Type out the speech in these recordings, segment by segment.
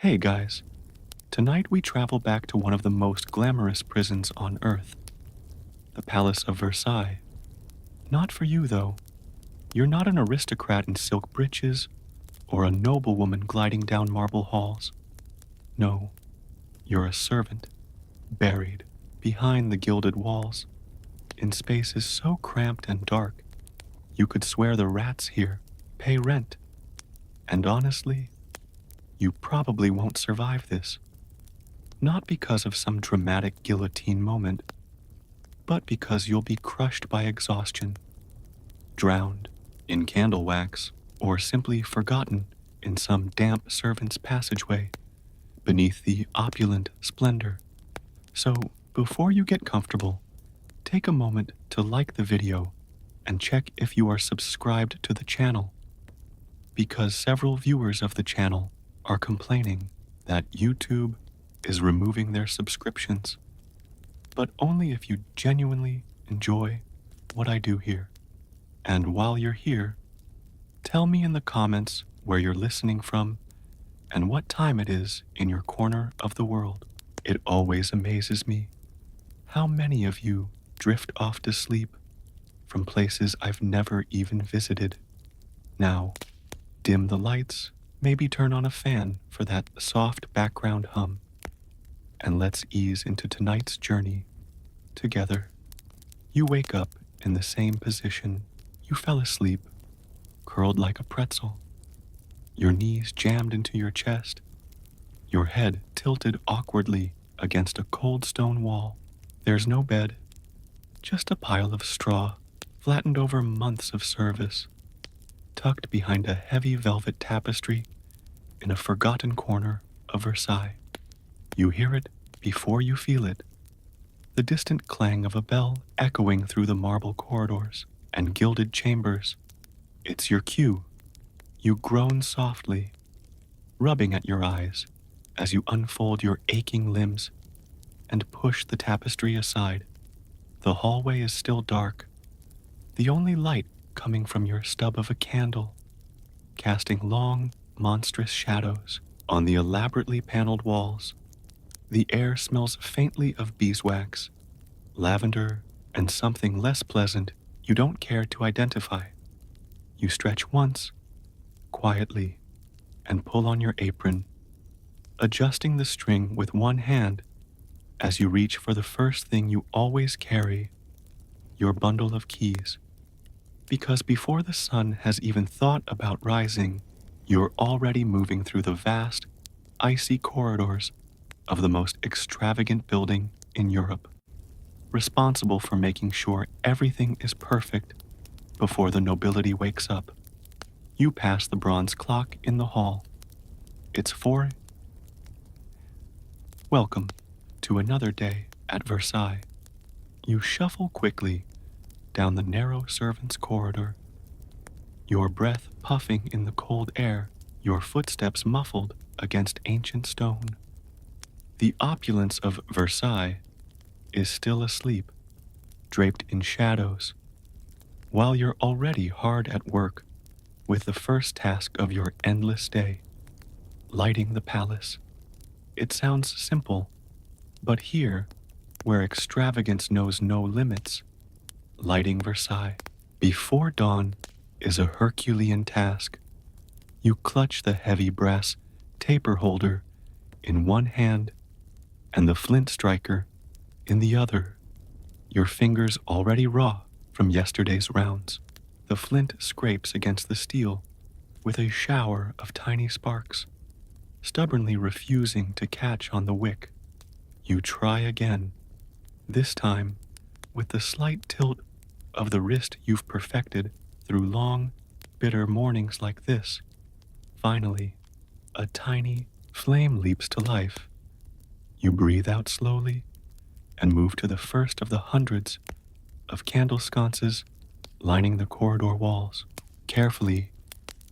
Hey guys, tonight we travel back to one of the most glamorous prisons on earth, the Palace of Versailles. Not for you though. You're not an aristocrat in silk breeches or a noblewoman gliding down marble halls. No, you're a servant, buried behind the gilded walls, in spaces so cramped and dark, you could swear the rats here pay rent. And honestly, you probably won't survive this. Not because of some dramatic guillotine moment, but because you'll be crushed by exhaustion, drowned in candle wax, or simply forgotten in some damp servant's passageway beneath the opulent splendor. So, before you get comfortable, take a moment to like the video and check if you are subscribed to the channel, because several viewers of the channel are complaining that YouTube is removing their subscriptions, but only if you genuinely enjoy what I do here. And while you're here, tell me in the comments where you're listening from and what time it is in your corner of the world. It always amazes me how many of you drift off to sleep from places I've never even visited. Now, dim the lights, maybe turn on a fan for that soft background hum, and let's ease into tonight's journey together. You wake up in the same position you fell asleep, curled like a pretzel, your knees jammed into your chest, your head tilted awkwardly against a cold stone wall. There's no bed, just a pile of straw flattened over months of service, tucked behind a heavy velvet tapestry in a forgotten corner of Versailles. You hear it before you feel it, the distant clang of a bell echoing through the marble corridors and gilded chambers. It's your cue. You groan softly, rubbing at your eyes as you unfold your aching limbs and push the tapestry aside. The hallway is still dark, the only light coming from your stub of a candle, casting long, monstrous shadows on the elaborately paneled walls. The air smells faintly of beeswax, lavender, and something less pleasant you don't care to identify. You stretch once, quietly, and pull on your apron, adjusting the string with one hand as you reach for the first thing you always carry, your bundle of keys. Because before the sun has even thought about rising, you're already moving through the vast, icy corridors of the most extravagant building in Europe, responsible for making sure everything is perfect before the nobility wakes up. You pass the bronze clock in the hall. It's 4. Welcome to another day at Versailles. You shuffle quickly down the narrow servants' corridor, your breath puffing in the cold air, your footsteps muffled against ancient stone. The opulence of Versailles is still asleep, draped in shadows, while you're already hard at work with the first task of your endless day, lighting the palace. It sounds simple, but here, where extravagance knows no limits, lighting Versailles before dawn is a Herculean task. You clutch the heavy brass taper holder in one hand and the flint striker in the other, your fingers already raw from yesterday's rounds. The flint scrapes against the steel with a shower of tiny sparks, stubbornly refusing to catch on the wick. You try again, this time with the slight tilt of the wrist you've perfected through long, bitter mornings like this. Finally, a tiny flame leaps to life. You breathe out slowly and move to the first of the hundreds of candle sconces lining the corridor walls. Carefully,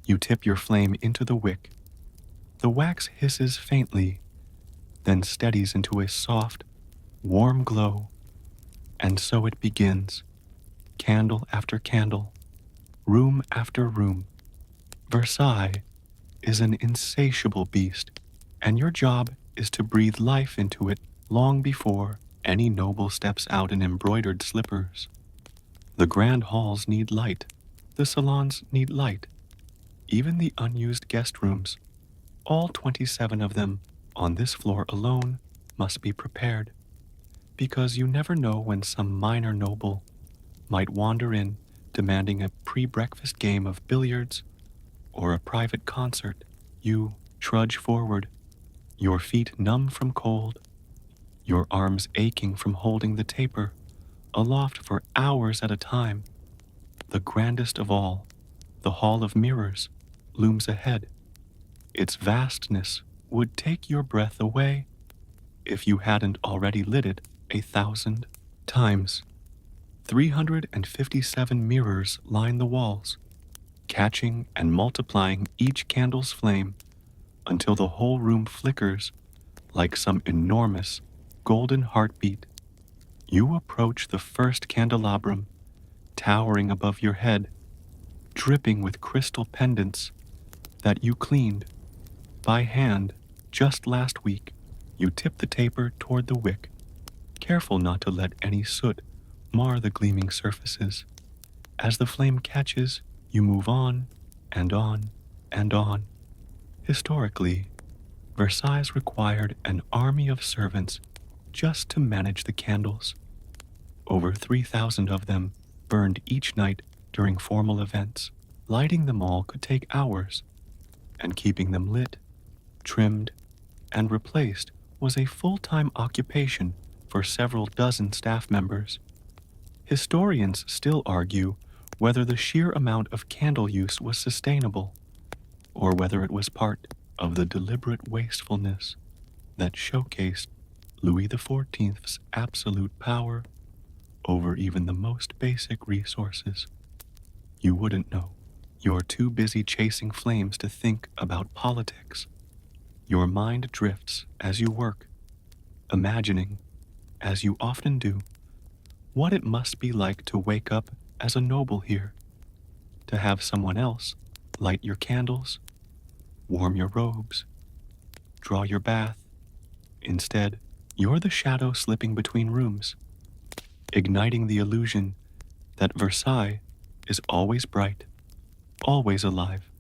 you tip your flame into the wick. The wax hisses faintly, then steadies into a soft, warm glow, and so it begins. Candle after candle, room after room. Versailles is an insatiable beast, And your job is to breathe life into it long before any noble steps out in embroidered slippers. The grand halls need light. The salons need light. Even the unused guest rooms, all 27 of them on this floor alone, must be prepared, because you never know when some minor noble might wander in demanding a pre-breakfast game of billiards or a private concert. You trudge forward, your feet numb from cold, your arms aching from holding the taper aloft for hours at a time. The grandest of all, the Hall of Mirrors, looms ahead. Its vastness would take your breath away if you hadn't already lit it 1,000 times. 357 mirrors line the walls, catching and multiplying each candle's flame until the whole room flickers like some enormous golden heartbeat. You approach the first candelabrum, towering above your head, dripping with crystal pendants that you cleaned by hand just last week. You tip the taper toward the wick, careful not to let any soot mar the gleaming surfaces. As the flame catches, you move on and on and on. Historically, Versailles required an army of servants just to manage the candles. Over 3,000 of them burned each night during formal events. Lighting them all could take hours, and keeping them lit, trimmed, and replaced was a full-time occupation for several dozen staff members. Historians still argue whether the sheer amount of candle use was sustainable, or whether it was part of the deliberate wastefulness that showcased Louis XIV's absolute power over even the most basic resources. You wouldn't know. You're too busy chasing flames to think about politics. Your mind drifts as you work, imagining, as you often do, what it must be like to wake up as a noble here, to have someone else light your candles, warm your robes, draw your bath. Instead, you're the shadow slipping between rooms, igniting the illusion that Versailles is always bright, always alive,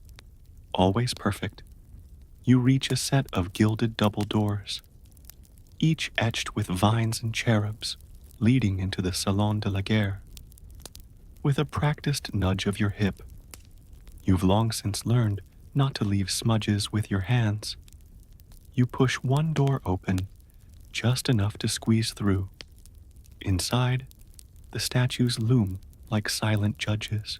always perfect. You reach a set of gilded double doors, each etched with vines and cherubs, leading into the Salon de la Guerre. With a practiced nudge of your hip, you've long since learned not to leave smudges with your hands. You push one door open, just enough to squeeze through. Inside, the statues loom like silent judges.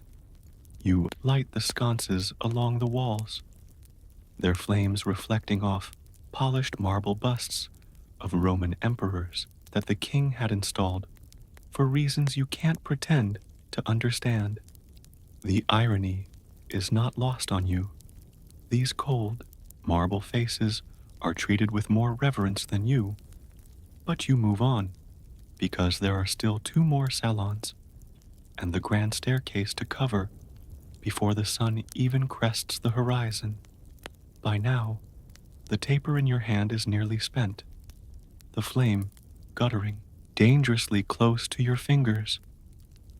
You light the sconces along the walls, their flames reflecting off polished marble busts of Roman emperors that the king had installed for reasons you can't pretend to understand. The irony is not lost on you. These cold, marble faces are treated with more reverence than you, but you move on because there are still 2 more salons and the grand staircase to cover before the sun even crests the horizon. By now, the taper in your hand is nearly spent, the flame guttering dangerously close to your fingers.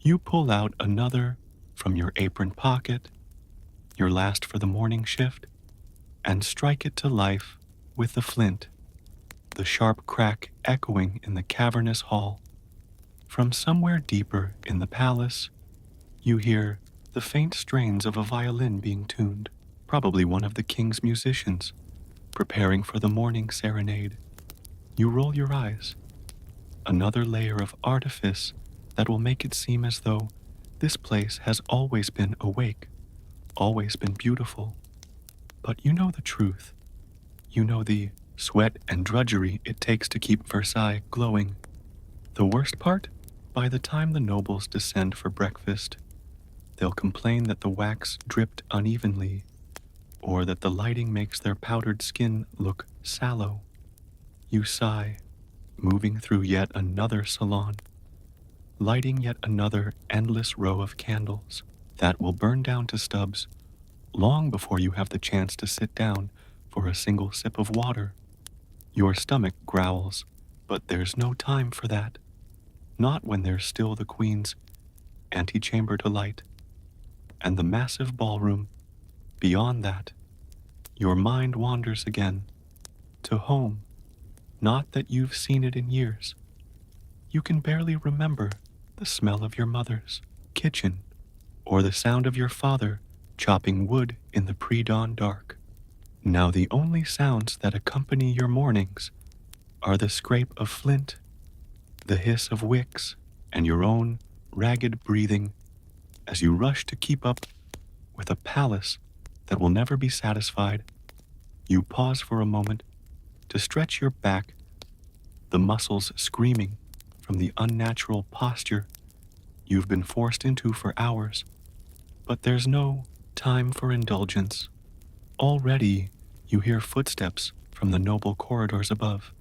You pull out another from your apron pocket, your last for the morning shift, and strike it to life with the flint, the sharp crack echoing in the cavernous hall. From somewhere deeper in the palace, you hear the faint strains of a violin being tuned, probably one of the king's musicians, preparing for the morning serenade. You roll your eyes. Another layer of artifice that will make it seem as though this place has always been awake, always been beautiful. But you know the truth. You know the sweat and drudgery it takes to keep Versailles glowing. The worst part? By the time the nobles descend for breakfast, they'll complain that the wax dripped unevenly, or that the lighting makes their powdered skin look sallow. You sigh, moving through yet another salon, lighting yet another endless row of candles that will burn down to stubs long before you have the chance to sit down for a single sip of water. Your stomach growls, but there's no time for that. Not when there's still the Queen's antechamber delight and the massive ballroom. Beyond that, your mind wanders again to home. Not that you've seen it in years. You can barely remember the smell of your mother's kitchen or the sound of your father chopping wood in the pre-dawn dark. Now the only sounds that accompany your mornings are the scrape of flint, the hiss of wicks, and your own ragged breathing as you rush to keep up with a palace that will never be satisfied. You pause for a moment to stretch your back, the muscles screaming from the unnatural posture you've been forced into for hours. But there's no time for indulgence. Already you hear footsteps from the noble corridors above,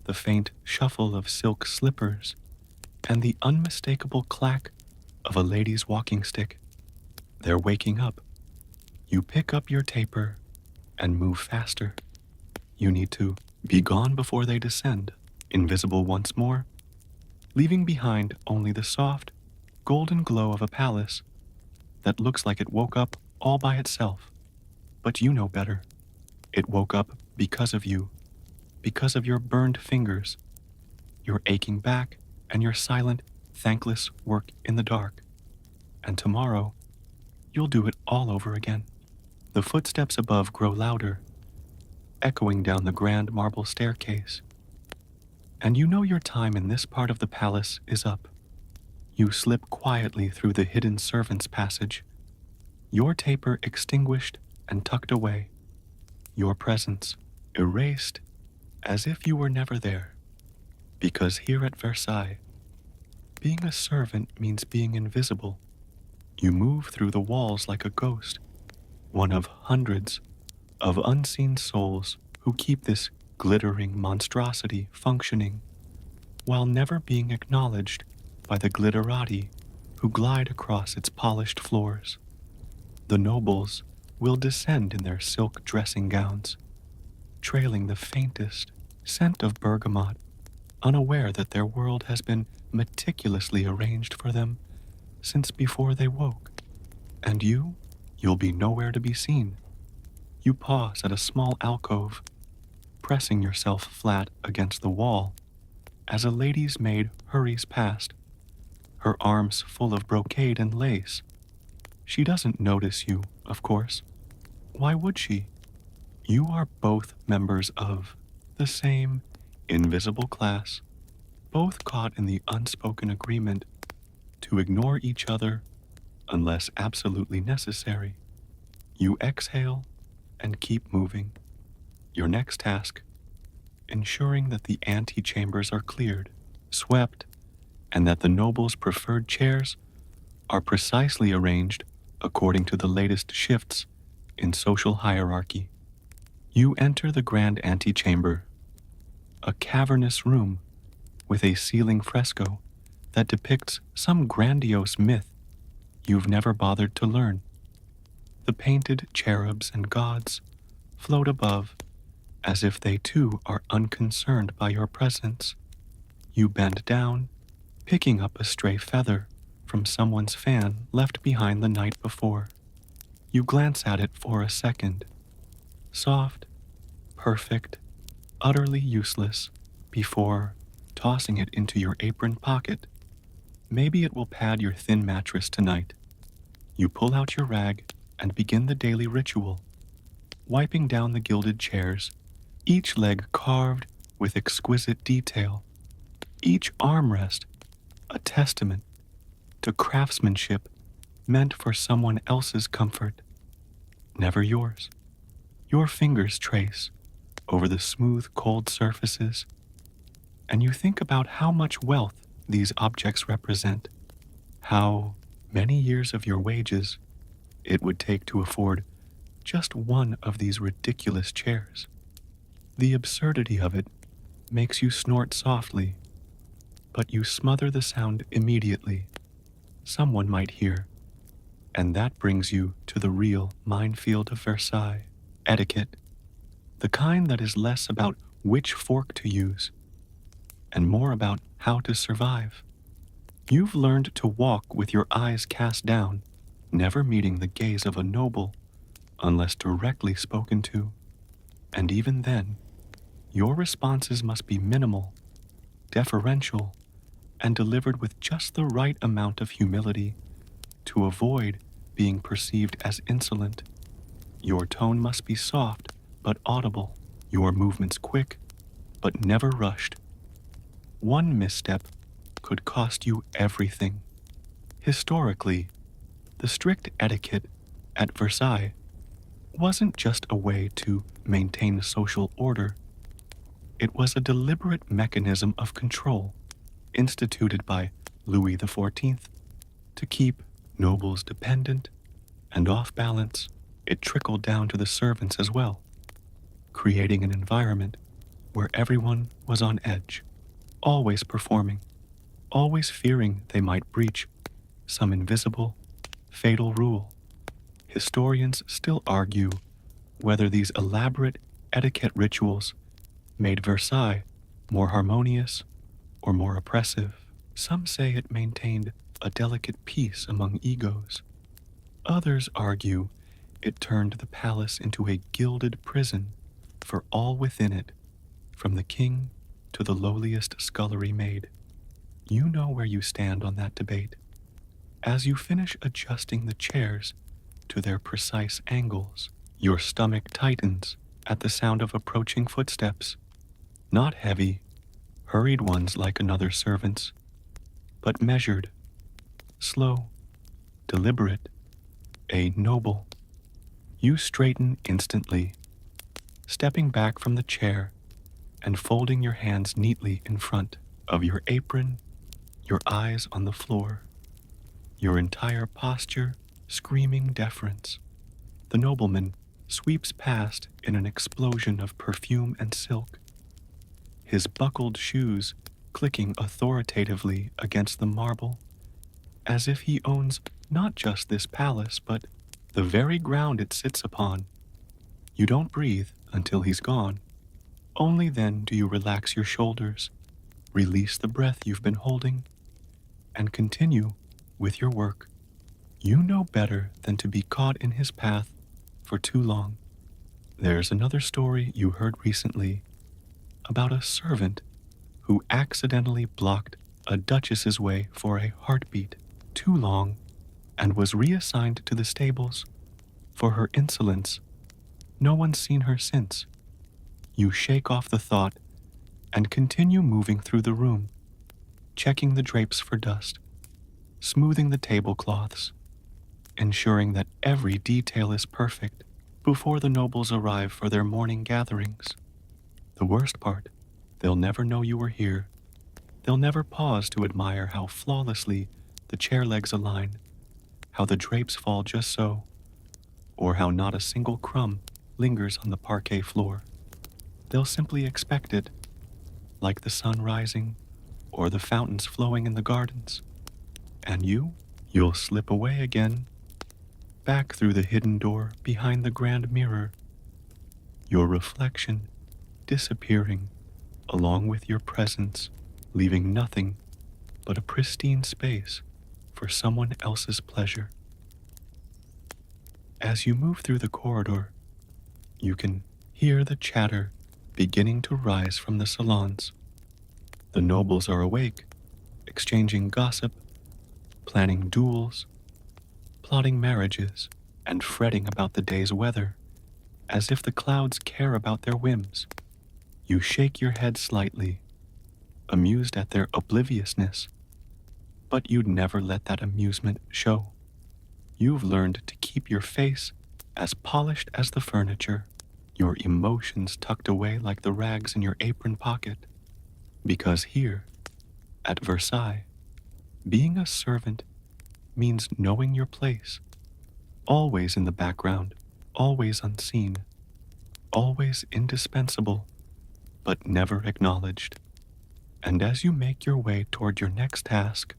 the faint shuffle of silk slippers, and the unmistakable clack of a lady's walking stick. They're waking up. You pick up your taper and move faster. You need to be gone before they descend, invisible once more, leaving behind only the soft, golden glow of a palace that looks like it woke up all by itself. But you know better. It woke up because of you, because of your burned fingers, your aching back, and your silent, thankless work in the dark. And tomorrow, you'll do it all over again. The footsteps above grow louder, echoing down the grand marble staircase. And you know your time in this part of the palace is up. You slip quietly through the hidden servants' passage, your taper extinguished and tucked away, your presence erased as if you were never there. Because here at Versailles, being a servant means being invisible. You move through the walls like a ghost, one of hundreds of unseen souls who keep this glittering monstrosity functioning, while never being acknowledged by the glitterati who glide across its polished floors. The nobles will descend in their silk dressing gowns, trailing the faintest scent of bergamot, unaware that their world has been meticulously arranged for them since before they woke. And you'll be nowhere to be seen. You pause at a small alcove, pressing yourself flat against the wall as a lady's maid hurries past, her arms full of brocade and lace. She doesn't notice you, of course. Why would she? You are both members of the same invisible class, both caught in the unspoken agreement to ignore each other unless absolutely necessary. You exhale and keep moving. Your next task, ensuring that the antechambers are cleared, swept, and that the nobles' preferred chairs are precisely arranged according to the latest shifts in social hierarchy. You enter the grand antechamber, a cavernous room with a ceiling fresco that depicts some grandiose myth you've never bothered to learn. The painted cherubs and gods float above as if they too are unconcerned by your presence. You bend down, picking up a stray feather from someone's fan left behind the night before. You glance at it for a second. Soft, perfect, utterly useless, before tossing it into your apron pocket. Maybe it will pad your thin mattress tonight. You pull out your rag and begin the daily ritual, wiping down the gilded chairs, each leg carved with exquisite detail, each armrest a testament to craftsmanship meant for someone else's comfort, never yours. Your fingers trace over the smooth, cold surfaces, and you think about how much wealth these objects represent, how many years of your wages it would take to afford just one of these ridiculous chairs. The absurdity of it makes you snort softly, but you smother the sound immediately. Someone might hear, and that brings you to the real minefield of Versailles, etiquette. the kind that is less about which fork to use and more about how to survive. You've learned to walk with your eyes cast down, never meeting the gaze of a noble unless directly spoken to. And even then, your responses must be minimal, deferential, and delivered with just the right amount of humility to avoid being perceived as insolent. Your tone must be soft but audible, your movements quick but never rushed. One misstep could cost you everything. Historically, the strict etiquette at Versailles wasn't just a way to maintain social order, it was a deliberate mechanism of control instituted by Louis XIV to keep nobles dependent and off balance. It trickled down to the servants as well, creating an environment where everyone was on edge, always performing, always fearing they might breach some invisible, fatal rule. Historians still argue whether these elaborate etiquette rituals made Versailles more harmonious or more oppressive. Some say it maintained a delicate peace among egos. Others argue it turned the palace into a gilded prison for all within it, from the king to the lowliest scullery maid. You know where you stand on that debate. As you finish adjusting the chairs to their precise angles, your stomach tightens at the sound of approaching footsteps, not heavy, hurried ones like another servant's, but measured, slow, deliberate, a noble. You straighten instantly, stepping back from the chair and folding your hands neatly in front of your apron, your eyes on the floor, your entire posture screaming deference. The nobleman sweeps past in an explosion of perfume and silk, his buckled shoes clicking authoritatively against the marble, as if he owns not just this palace, but the very ground it sits upon. You don't breathe until he's gone. Only then do you relax your shoulders, release the breath you've been holding, and continue with your work. You know better than to be caught in his path for too long. There's another story you heard recently about a servant who accidentally blocked a duchess's way for a heartbeat too long and was reassigned to the stables for her insolence. No one's seen her since. You shake off the thought and continue moving through the room, checking the drapes for dust, smoothing the tablecloths, ensuring that every detail is perfect before the nobles arrive for their morning gatherings. The worst part, they'll never know you were here. They'll never pause to admire how flawlessly the chair legs align, how the drapes fall just so, or how not a single crumb lingers on the parquet floor. They'll simply expect it, like the sun rising or the fountains flowing in the gardens. And you'll slip away again, back through the hidden door behind the grand mirror, your reflection disappearing along with your presence, leaving nothing but a pristine space for someone else's pleasure. As you move through the corridor, you can hear the chatter beginning to rise from the salons. The nobles are awake, exchanging gossip, planning duels, plotting marriages, and fretting about the day's weather, as if the clouds care about their whims. You shake your head slightly, amused at their obliviousness, but you'd never let that amusement show. You've learned to keep your face as polished as the furniture, your emotions tucked away like the rags in your apron pocket. Because here, at Versailles, being a servant means knowing your place, always in the background, always unseen, always indispensable, but never acknowledged. And as you make your way toward your next task,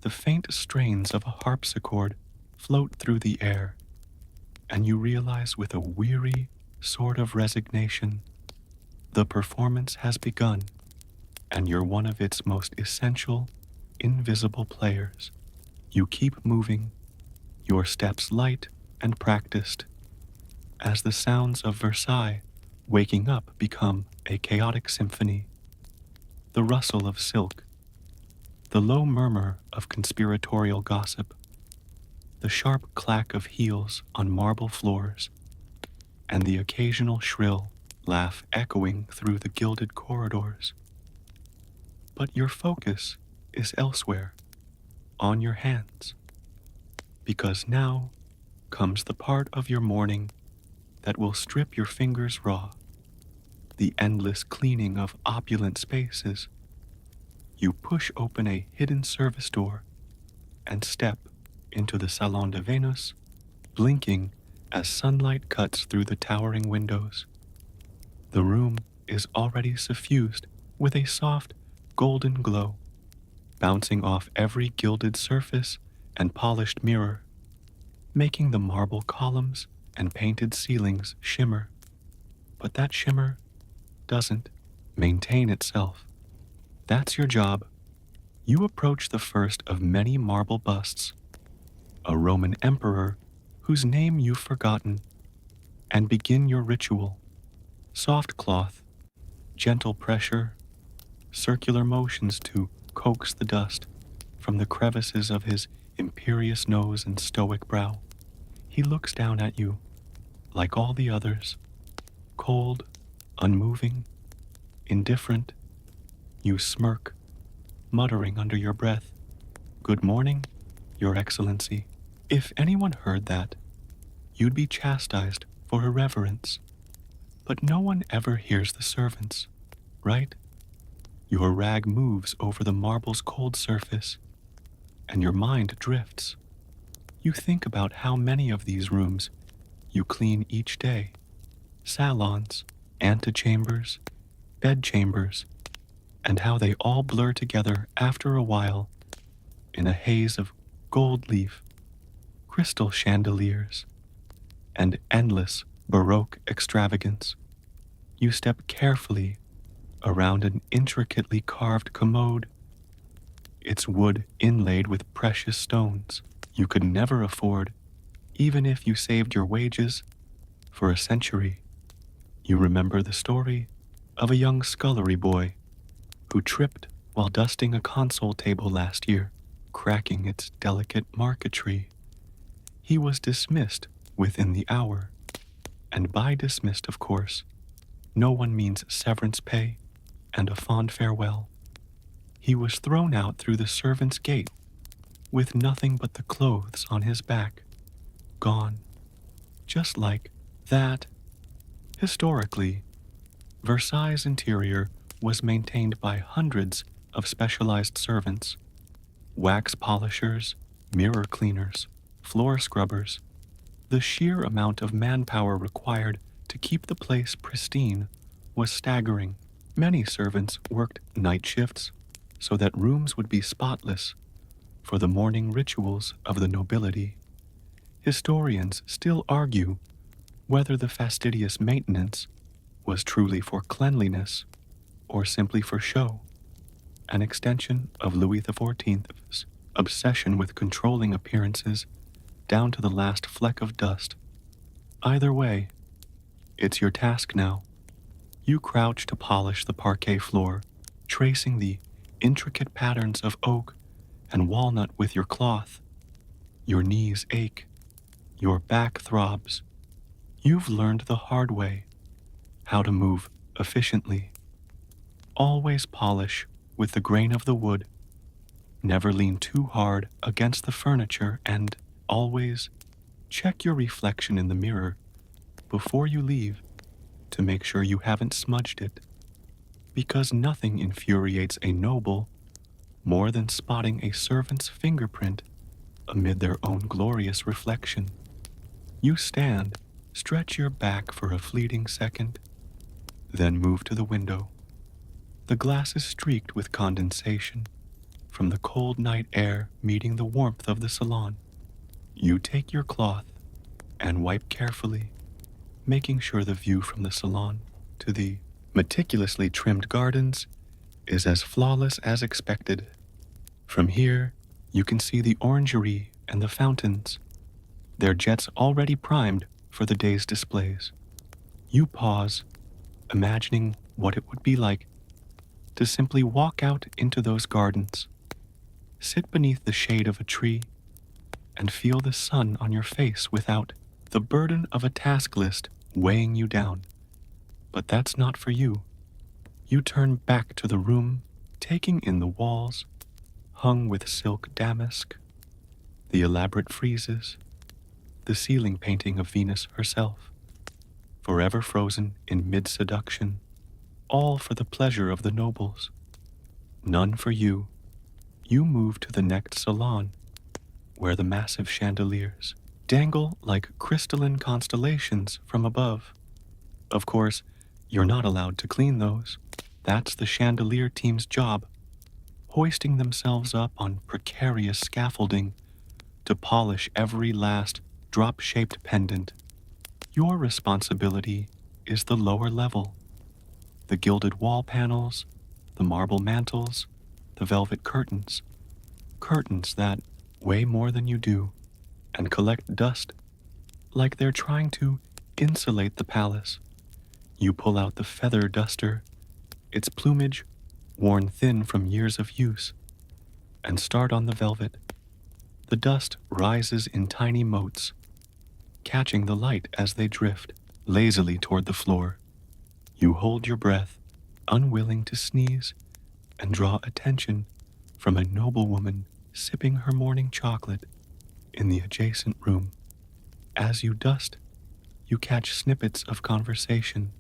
the faint strains of a harpsichord float through the air, and you realize with a weary sort of resignation. The performance has begun, and you're one of its most essential, invisible players. You keep moving, your steps light and practiced, as the sounds of Versailles waking up become a chaotic symphony. The rustle of silk, the low murmur of conspiratorial gossip, the sharp clack of heels on marble floors, and the occasional shrill laugh echoing through the gilded corridors. But your focus is elsewhere, on your hands, because now comes the part of your morning that will strip your fingers raw, the endless cleaning of opulent spaces. You push open a hidden service door and step into the Salon de Venus, blinking as sunlight cuts through the towering windows. The room is already suffused with a soft, golden glow, bouncing off every gilded surface and polished mirror, making the marble columns and painted ceilings shimmer. But that shimmer doesn't maintain itself. That's your job. You approach the first of many marble busts, a Roman emperor whose name you've forgotten, and begin your ritual. Soft cloth, gentle pressure, circular motions to coax the dust from the crevices of his imperious nose and stoic brow. He looks down at you, like all the others, cold, unmoving, indifferent. You smirk, muttering under your breath, "Good morning, Your Excellency." If anyone heard that, you'd be chastised for irreverence. But no one ever hears the servants, right? Your rag moves over the marble's cold surface, and your mind drifts. You think about how many of these rooms you clean each day. Salons, antechambers, bedchambers, and how they all blur together after a while in a haze of gold leaf, crystal chandeliers, and endless Baroque extravagance. You step carefully around an intricately carved commode, its wood inlaid with precious stones you could never afford, even if you saved your wages for a century. You remember the story of a young scullery boy who tripped while dusting a console table last year, cracking its delicate marquetry. He was dismissed within the hour, and by dismissed, of course, no one means severance pay and a fond farewell. He was thrown out through the servants' gate with nothing but the clothes on his back, gone, just like that. Historically, Versailles' interior was maintained by hundreds of specialized servants, wax polishers, mirror cleaners, floor scrubbers. The sheer amount of manpower required to keep the place pristine was staggering. Many servants worked night shifts so that rooms would be spotless for the morning rituals of the nobility. Historians still argue whether the fastidious maintenance was truly for cleanliness or simply for show, an extension of Louis XIV's obsession with controlling appearances down to the last fleck of dust. Either way, it's your task now. You crouch to polish the parquet floor, tracing the intricate patterns of oak and walnut with your cloth. Your knees ache, your back throbs. You've learned the hard way how to move efficiently. Always polish with the grain of the wood. Never lean too hard against the furniture, and always check your reflection in the mirror before you leave to make sure you haven't smudged it, because nothing infuriates a noble more than spotting a servant's fingerprint amid their own glorious reflection. You stand, stretch your back for a fleeting second, then move to the window. The glass is streaked with condensation from the cold night air meeting the warmth of the salon. You take your cloth and wipe carefully, making sure the view from the salon to the meticulously trimmed gardens is as flawless as expected. From here, you can see the orangery and the fountains, their jets already primed for the day's displays. You pause, imagining what it would be like to simply walk out into those gardens, sit beneath the shade of a tree, and feel the sun on your face without the burden of a task list weighing you down. But that's not for you. You turn back to the room, taking in the walls, hung with silk damask, the elaborate friezes, the ceiling painting of Venus herself, forever frozen in mid-seduction, all for the pleasure of the nobles. None for you. You move to the next salon, where the massive chandeliers dangle like crystalline constellations from above. Of course, you're not allowed to clean those. That's the chandelier team's job, hoisting themselves up on precarious scaffolding to polish every last drop-shaped pendant. Your responsibility is the lower level, the gilded wall panels, the marble mantels, the velvet curtains, curtains that weigh more than you do and collect dust like they're trying to insulate the palace. You pull out the feather duster, its plumage worn thin from years of use, and start on the velvet. The dust rises in tiny motes, catching the light as they drift lazily toward the floor. You hold your breath, unwilling to sneeze, and draw attention from a noblewoman sipping her morning chocolate in the adjacent room. As you dust, you catch snippets of conversation.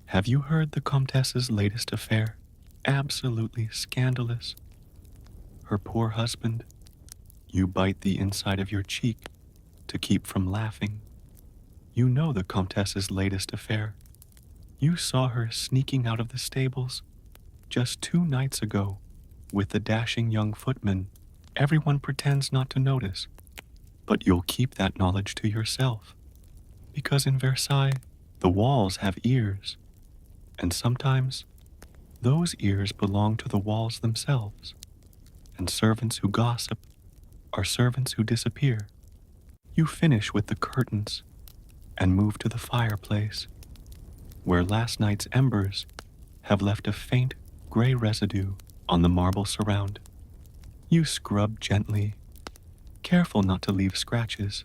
Have you heard the Comtesse's latest affair? Absolutely scandalous. Her poor husband. You bite the inside of your cheek to keep from laughing. You know the Comtesse's latest affair. You saw her sneaking out of the stables just 2 nights ago with the dashing young footman. Everyone pretends not to notice, but you'll keep that knowledge to yourself, because in Versailles, the walls have ears, and sometimes those ears belong to the walls themselves, and servants who gossip are servants who disappear. You finish with the curtains and move to the fireplace, where last night's embers have left a faint gray residue on the marble surround. You scrub gently, careful not to leave scratches,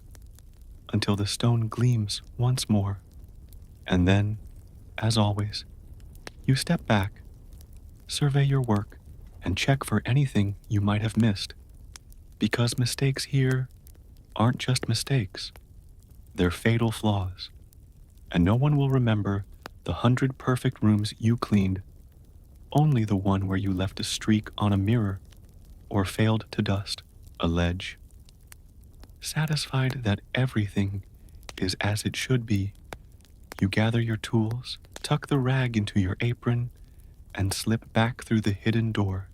until the stone gleams once more. And then, as always, you step back, survey your work, and check for anything you might have missed. Because mistakes here aren't just mistakes, they're fatal flaws, and no one will remember the 100 perfect rooms you cleaned, only the one where you left a streak on a mirror or failed to dust a ledge. Satisfied that everything is as it should be, you gather your tools, tuck the rag into your apron, and slip back through the hidden door,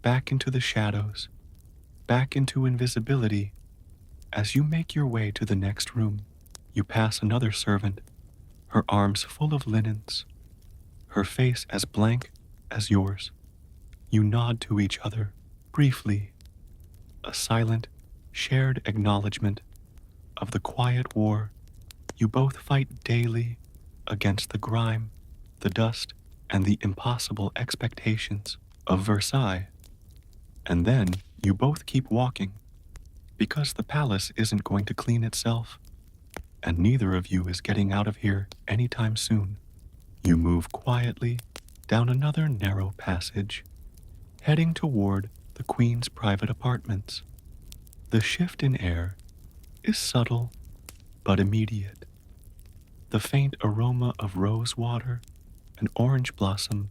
back into the shadows, back into invisibility. As you make your way to the next room, you pass another servant, her arms full of linens, her face as blank as yours. You nod to each other, briefly, a silent, shared acknowledgement of the quiet war you both fight daily against the grime, the dust, and the impossible expectations of Versailles. And then you both keep walking, because the palace isn't going to clean itself, and neither of you is getting out of here anytime soon. You move quietly down another narrow passage, heading toward the Queen's private apartments. The shift in air is subtle but immediate. The faint aroma of rose water and orange blossom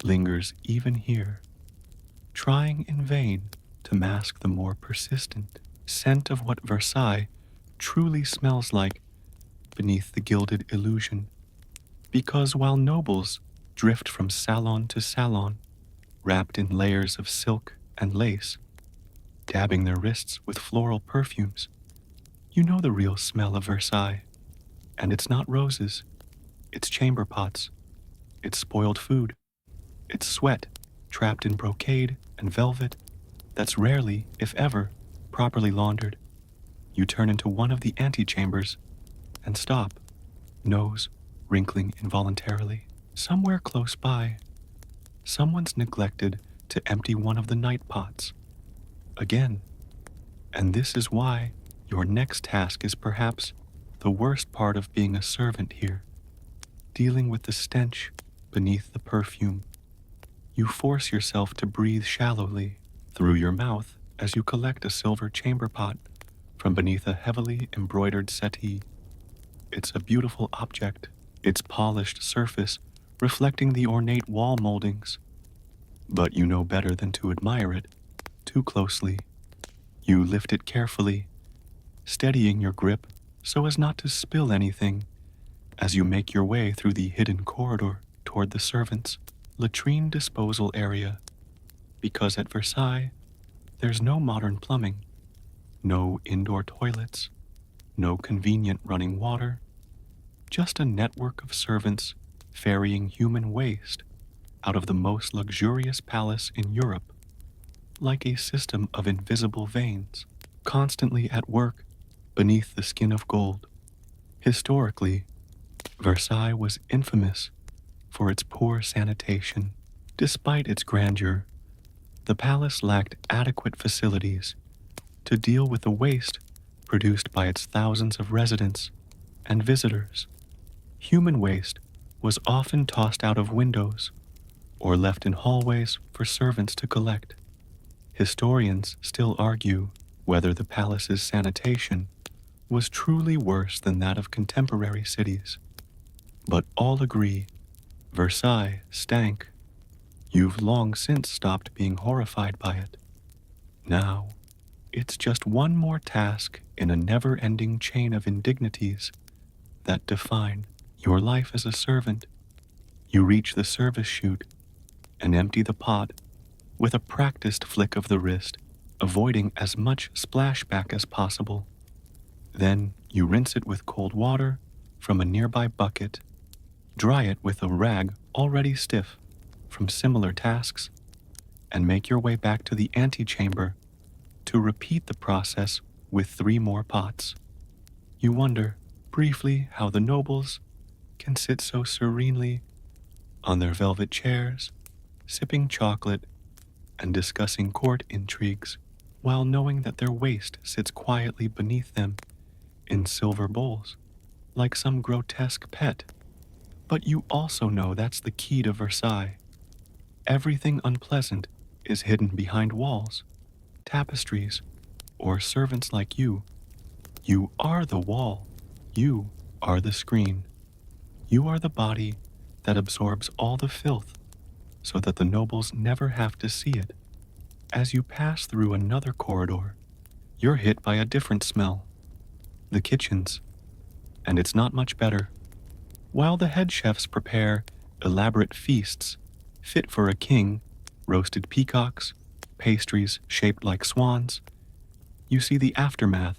lingers even here, trying in vain to mask the more persistent scent of what Versailles truly smells like beneath the gilded illusion. Because while nobles drift from salon to salon, wrapped in layers of silk and lace, dabbing their wrists with floral perfumes, you know the real smell of Versailles. And it's not roses, it's chamber pots, it's spoiled food, it's sweat trapped in brocade and velvet that's rarely, if ever, properly laundered. You turn into one of the antechambers and stop, nose wrinkling involuntarily. Somewhere close by, someone's neglected to empty one of the night pots. Again. And this is why your next task is perhaps the worst part of being a servant here, dealing with the stench beneath the perfume. You force yourself to breathe shallowly through your mouth as you collect a silver chamber pot from beneath a heavily embroidered settee. It's a beautiful object, its polished surface reflecting the ornate wall moldings. But you know better than to admire it too closely. You lift it carefully, steadying your grip so as not to spill anything as you make your way through the hidden corridor toward the servants' latrine disposal area. Because at Versailles, there's no modern plumbing, no indoor toilets, no convenient running water, just a network of servants ferrying human waste out of the most luxurious palace in Europe, like a system of invisible veins, constantly at work beneath the skin of gold. Historically, Versailles was infamous for its poor sanitation. Despite its grandeur, the palace lacked adequate facilities to deal with the waste produced by its thousands of residents and visitors. Human waste was often tossed out of windows or left in hallways for servants to collect. Historians still argue whether the palace's sanitation was truly worse than that of contemporary cities. But all agree Versailles stank. You've long since stopped being horrified by it. Now, it's just one more task in a never-ending chain of indignities that define your life as a servant. You reach the service chute and empty the pot with a practiced flick of the wrist, avoiding as much splashback as possible. Then you rinse it with cold water from a nearby bucket, dry it with a rag already stiff from similar tasks, and make your way back to the antechamber to repeat the process with 3 more pots. You wonder, briefly, how the nobles can sit so serenely on their velvet chairs, sipping chocolate and discussing court intrigues, while knowing that their waste sits quietly beneath them in silver bowls, like some grotesque pet. But you also know that's the key to Versailles. Everything unpleasant is hidden behind walls, tapestries, or servants like you. You are the wall. You are the screen. You are the body that absorbs all the filth so that the nobles never have to see it. As you pass through another corridor, you're hit by a different smell. The kitchen's. And it's not much better. While the head chefs prepare elaborate feasts fit for a king, roasted peacocks, pastries shaped like swans, you see the aftermath,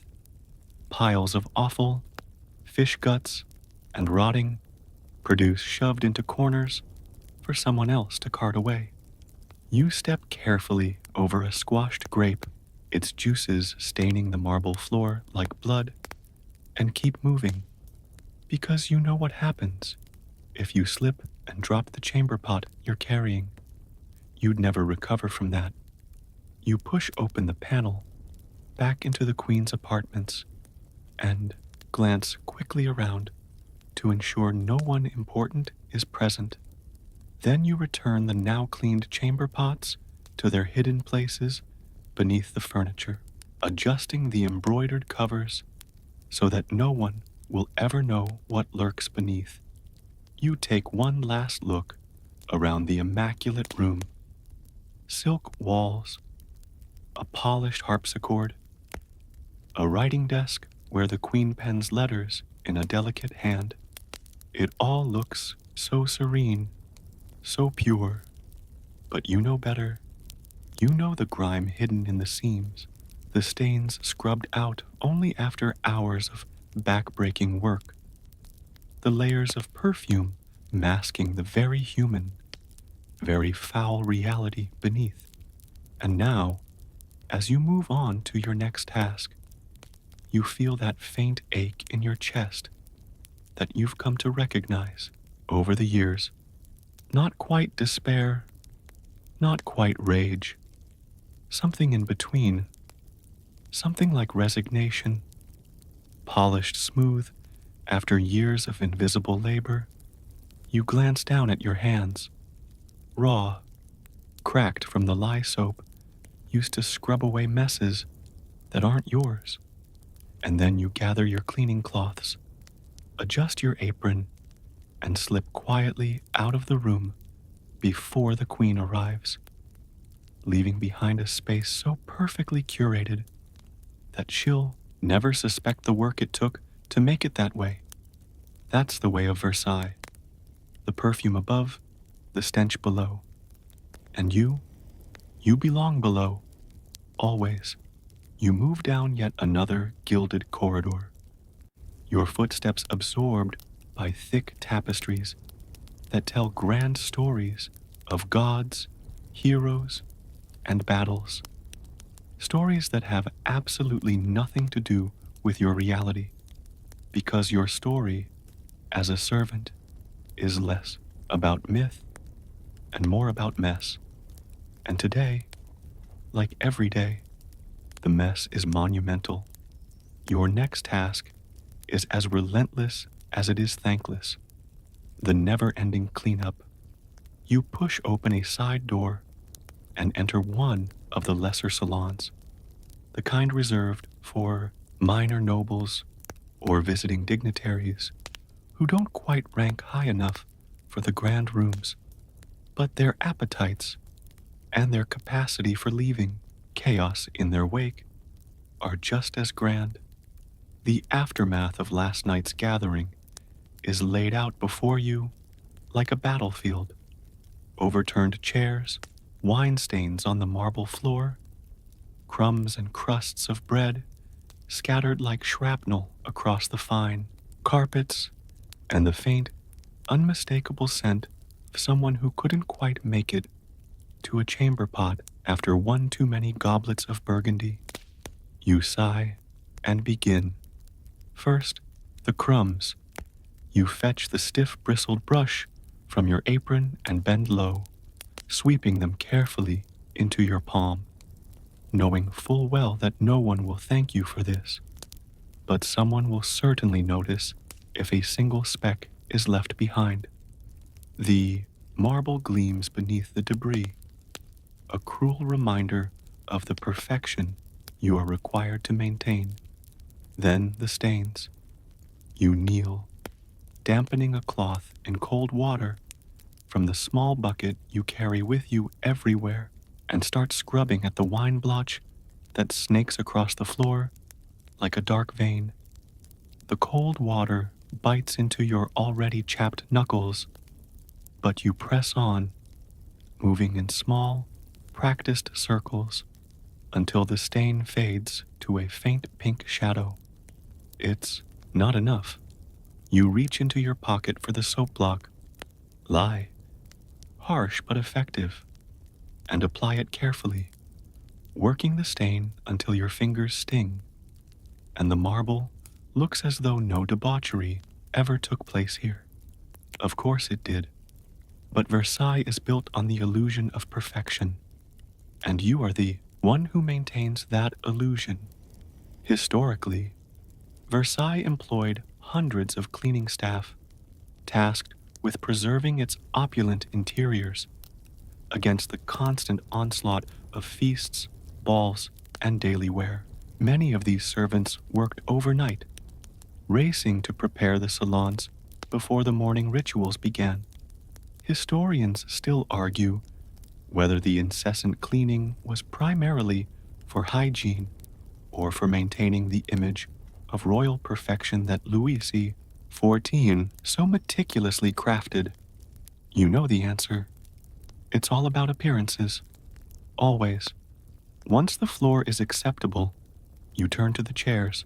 piles of offal, fish guts, and rotting produce shoved into corners for someone else to cart away. You step carefully over a squashed grape, its juices staining the marble floor like blood, and keep moving, because you know what happens if you slip and drop the chamber pot you're carrying. You'd never recover from that. You push open the panel back into the Queen's apartments and glance quickly around to ensure no one important is present. Then you return the now cleaned chamber pots to their hidden places beneath the furniture, adjusting the embroidered covers so that no one will ever know what lurks beneath. You take one last look around the immaculate room. Silk walls, a polished harpsichord, a writing desk where the Queen pens letters in a delicate hand. It all looks so serene, so pure. But you know better. You know the grime hidden in the seams, the stains scrubbed out only after hours of back-breaking work. the layers of perfume masking the very human, very foul reality beneath. And now, as you move on to your next task, you feel that faint ache in your chest that you've come to recognize over the years. Not quite despair, not quite rage, something in between, something like resignation, polished smooth after years of invisible labor. You glance down at your hands, raw, cracked from the lye soap used to scrub away messes that aren't yours. And then you gather your cleaning cloths, adjust your apron, and slip quietly out of the room before the queen arrives, leaving behind a space so perfectly curated that she'll never suspect the work it took to make it that way. That's the way of Versailles. The perfume above, the stench below. And you belong below, always. You move down yet another gilded corridor, your footsteps absorbed by thick tapestries that tell grand stories of gods, heroes, and battles. Stories that have absolutely nothing to do with your reality, because your story, as a servant, is less about myth and more about mess. And today, like every day, the mess is monumental. Your next task is as relentless as it is thankless. The never-ending cleanup. You push open a side door and enter one of the lesser salons, the kind reserved for minor nobles or visiting dignitaries who don't quite rank high enough for the grand rooms, but their appetites and their capacity for leaving chaos in their wake are just as grand. The aftermath of last night's gathering is laid out before you like a battlefield. Overturned chairs, wine stains on the marble floor, crumbs and crusts of bread scattered like shrapnel across the fine carpets, and the faint, unmistakable scent of someone who couldn't quite make it to a chamber pot after one too many goblets of burgundy. You sigh and begin. First, the crumbs. You fetch the stiff bristled brush from your apron and bend low, sweeping them carefully into your palm, knowing full well that no one will thank you for this, but someone will certainly notice if a single speck is left behind. The marble gleams beneath the debris, a cruel reminder of the perfection you are required to maintain. Then the stains. You kneel, dampening a cloth in cold water from the small bucket you carry with you everywhere, and start scrubbing at the wine blotch that snakes across the floor like a dark vein. The cold water bites into your already chapped knuckles, but you press on, moving in small, practiced circles until the stain fades to a faint pink shadow. It's not enough. You reach into your pocket for the soap block, lie, harsh but effective, and apply it carefully, working the stain until your fingers sting, and the marble looks as though no debauchery ever took place here. Of course it did, but Versailles is built on the illusion of perfection, and you are the one who maintains that illusion. Historically, Versailles employed hundreds of cleaning staff, tasked with preserving its opulent interiors against the constant onslaught of feasts, balls, and daily wear. Many of these servants worked overnight, racing to prepare the salons before the morning rituals began. Historians still argue whether the incessant cleaning was primarily for hygiene or for maintaining the image of royal perfection that Louis XIV so meticulously crafted. You know the answer. It's all about appearances. Always. Once the floor is acceptable, you turn to the chairs.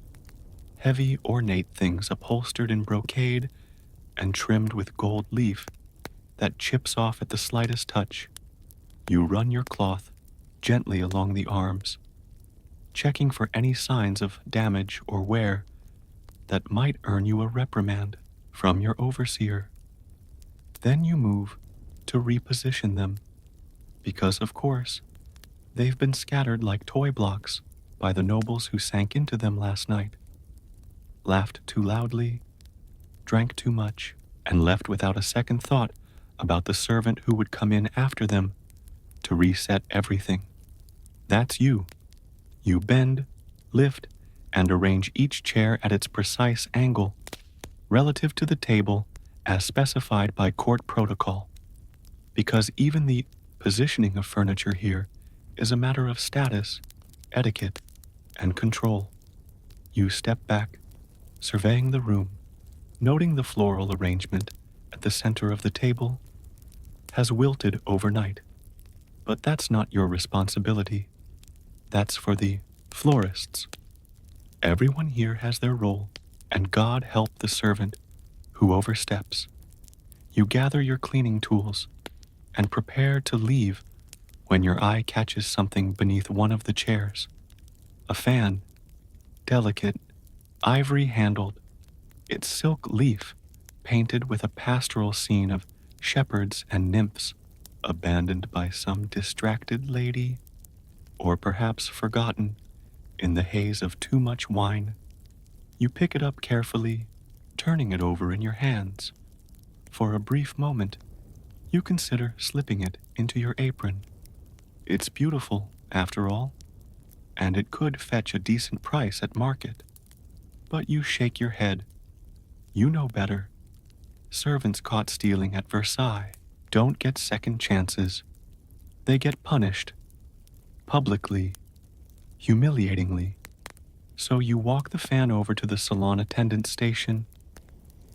Heavy, ornate things upholstered in brocade and trimmed with gold leaf that chips off at the slightest touch. You run your cloth gently along the arms, checking for any signs of damage or wear that might earn you a reprimand from your overseer. Then you move to reposition them, because of course, they've been scattered like toy blocks by the nobles who sank into them last night, laughed too loudly, drank too much, and left without a second thought about the servant who would come in after them to reset everything. That's you. You bend, lift, and arrange each chair at its precise angle, relative to the table as specified by court protocol, because even the positioning of furniture here is a matter of status, etiquette, and control. You step back, surveying the room, noting the floral arrangement at the center of the table has wilted overnight. But that's not your responsibility. That's for the florists. Everyone here has their role, and God help the servant who oversteps. You gather your cleaning tools and prepare to leave when your eye catches something beneath one of the chairs. A fan, delicate, ivory-handled, its silk leaf painted with a pastoral scene of shepherds and nymphs abandoned by some distracted lady, or perhaps forgotten in the haze of too much wine. You pick it up carefully, turning it over in your hands. For a brief moment, you consider slipping it into your apron. It's beautiful, after all, and it could fetch a decent price at market. But you shake your head. You know better. Servants caught stealing at Versailles don't get second chances. They get punished. Publicly. Humiliatingly. So you walk the fan over to the salon attendant station,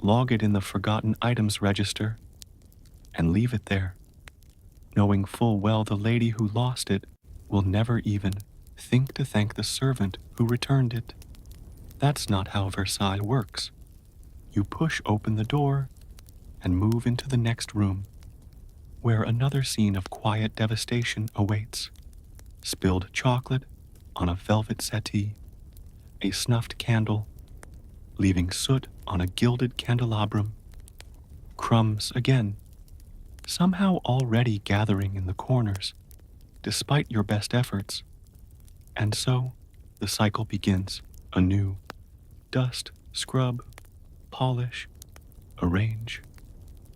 log it in the forgotten items register, and leave it there, knowing full well the lady who lost it will never even think to thank the servant who returned it. That's not how Versailles works. You push open the door and move into the next room, where another scene of quiet devastation awaits. Spilled chocolate on a velvet settee, a snuffed candle, leaving soot on a gilded candelabrum. Crumbs again, somehow already gathering in the corners, despite your best efforts. And so, the cycle begins anew. Dust, scrub, polish, arrange,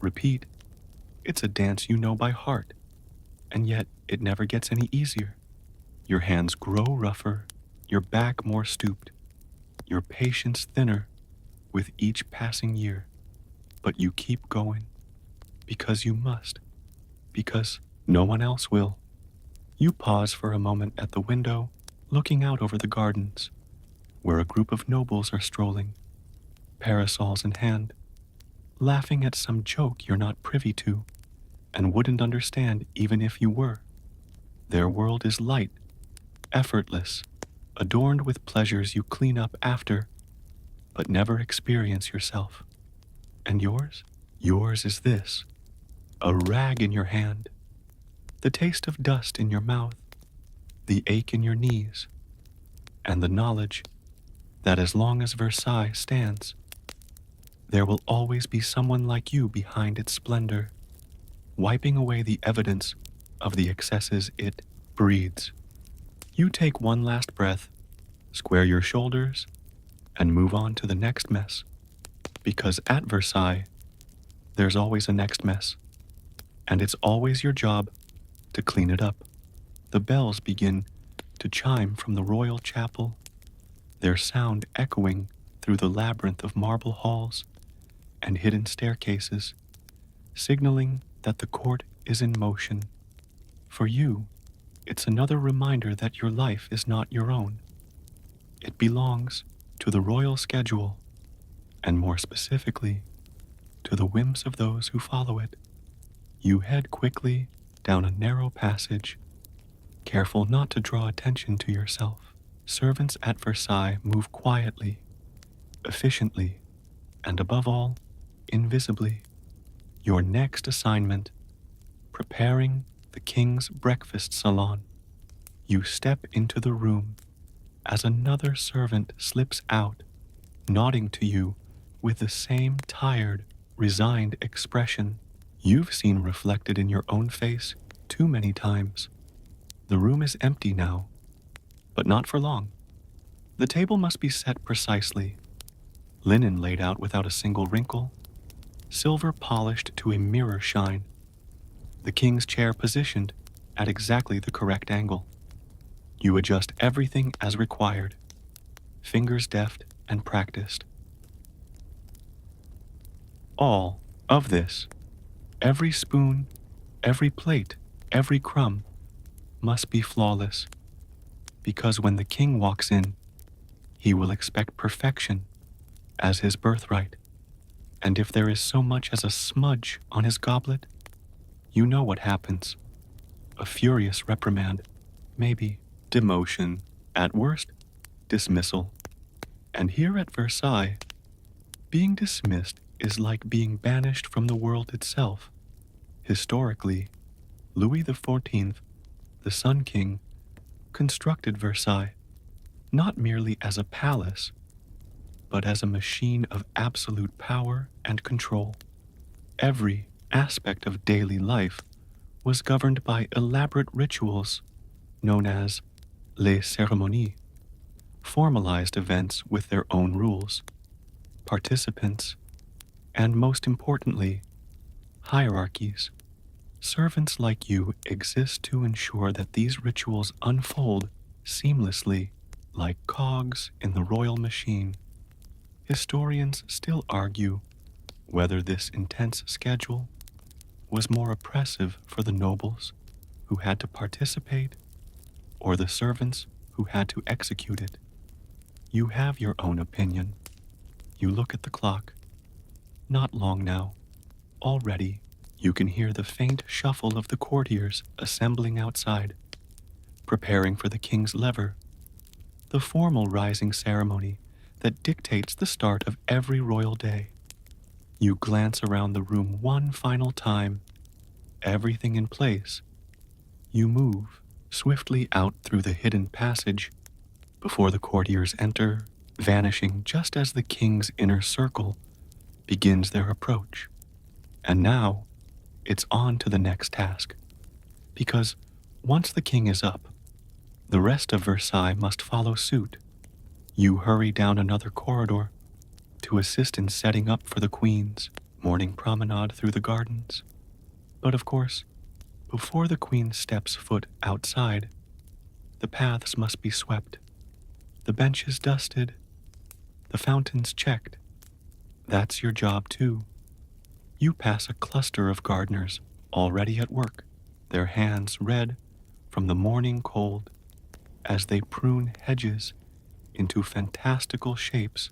repeat. It's a dance you know by heart, and yet it never gets any easier. Your hands grow rougher, your back more stooped, your patience thinner with each passing year. But you keep going, because you must, because no one else will. You pause for a moment at the window, looking out over the gardens, where a group of nobles are strolling, parasols in hand, laughing at some joke you're not privy to, and wouldn't understand even if you were. Their world is light, effortless, adorned with pleasures you clean up after, but never experience yourself. And yours? Yours is this, a rag in your hand, the taste of dust in your mouth, the ache in your knees, and the knowledge that as long as Versailles stands, there will always be someone like you behind its splendor, wiping away the evidence of the excesses it breeds. You take one last breath, square your shoulders, and move on to the next mess. Because at Versailles, there's always a next mess, and it's always your job to clean it up. The bells begin to chime from the royal chapel, their sound echoing through the labyrinth of marble halls and hidden staircases, signaling that the court is in motion. For you, it's another reminder that your life is not your own. It belongs to the royal schedule, and more specifically, to the whims of those who follow it. You head quickly down a narrow passage, careful not to draw attention to yourself. Servants at Versailles move quietly, efficiently, and above all, invisibly. Your next assignment, preparing the king's breakfast salon. You step into the room as another servant slips out, nodding to you with the same tired, resigned expression you've seen reflected in your own face too many times. The room is empty now, but not for long. The table must be set precisely, linen laid out without a single wrinkle, silver polished to a mirror shine, the king's chair positioned at exactly the correct angle. You adjust everything as required, fingers deft and practiced. All of this, every spoon, every plate, every crumb, must be flawless, because when the king walks in, he will expect perfection as his birthright. And if there is so much as a smudge on his goblet, you know what happens. A furious reprimand, maybe demotion, at worst, dismissal. And here at Versailles, being dismissed is like being banished from the world itself. Historically, Louis XIV, the Sun King, constructed Versailles not merely as a palace, but as a machine of absolute power and control. Every aspect of daily life was governed by elaborate rituals known as les cérémonies, formalized events with their own rules, participants, and most importantly, hierarchies. Servants like you exist to ensure that these rituals unfold seamlessly like cogs in the royal machine. Historians still argue whether this intense schedule was more oppressive for the nobles who had to participate or the servants who had to execute it. You have your own opinion. You look at the clock. Not long now. Already, you can hear the faint shuffle of the courtiers assembling outside, preparing for the king's lever, the formal rising ceremony that dictates the start of every royal day. You glance around the room one final time, everything in place. You move swiftly out through the hidden passage before the courtiers enter, vanishing just as the king's inner circle begins their approach. And now, it's on to the next task. Because once the king is up, the rest of Versailles must follow suit. You hurry down another corridor to assist in setting up for the queen's morning promenade through the gardens. But of course, before the queen steps foot outside, the paths must be swept, the benches dusted, the fountains checked. That's your job too. You pass a cluster of gardeners already at work, their hands red from the morning cold as they prune hedges into fantastical shapes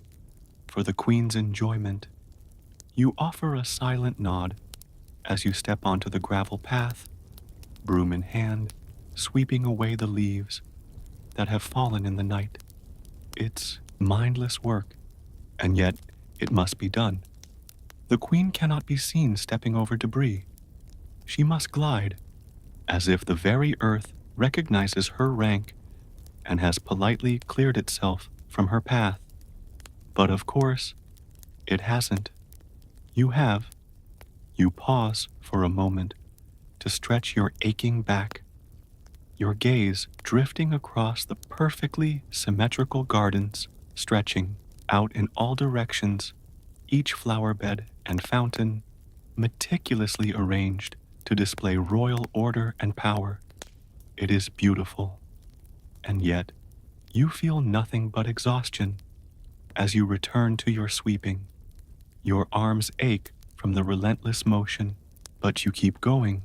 for the queen's enjoyment. You offer a silent nod as you step onto the gravel path, broom in hand, sweeping away the leaves that have fallen in the night. It's mindless work, and yet it must be done. The queen cannot be seen stepping over debris. She must glide, as if the very earth recognizes her rank and has politely cleared itself from her path. But of course, it hasn't. You have. You pause for a moment to stretch your aching back, your gaze drifting across the perfectly symmetrical gardens, stretching out in all directions, each flower bed and fountain meticulously arranged to display royal order and power. It is beautiful, and yet you feel nothing but exhaustion as you return to your sweeping. Your arms ache from the relentless motion, but you keep going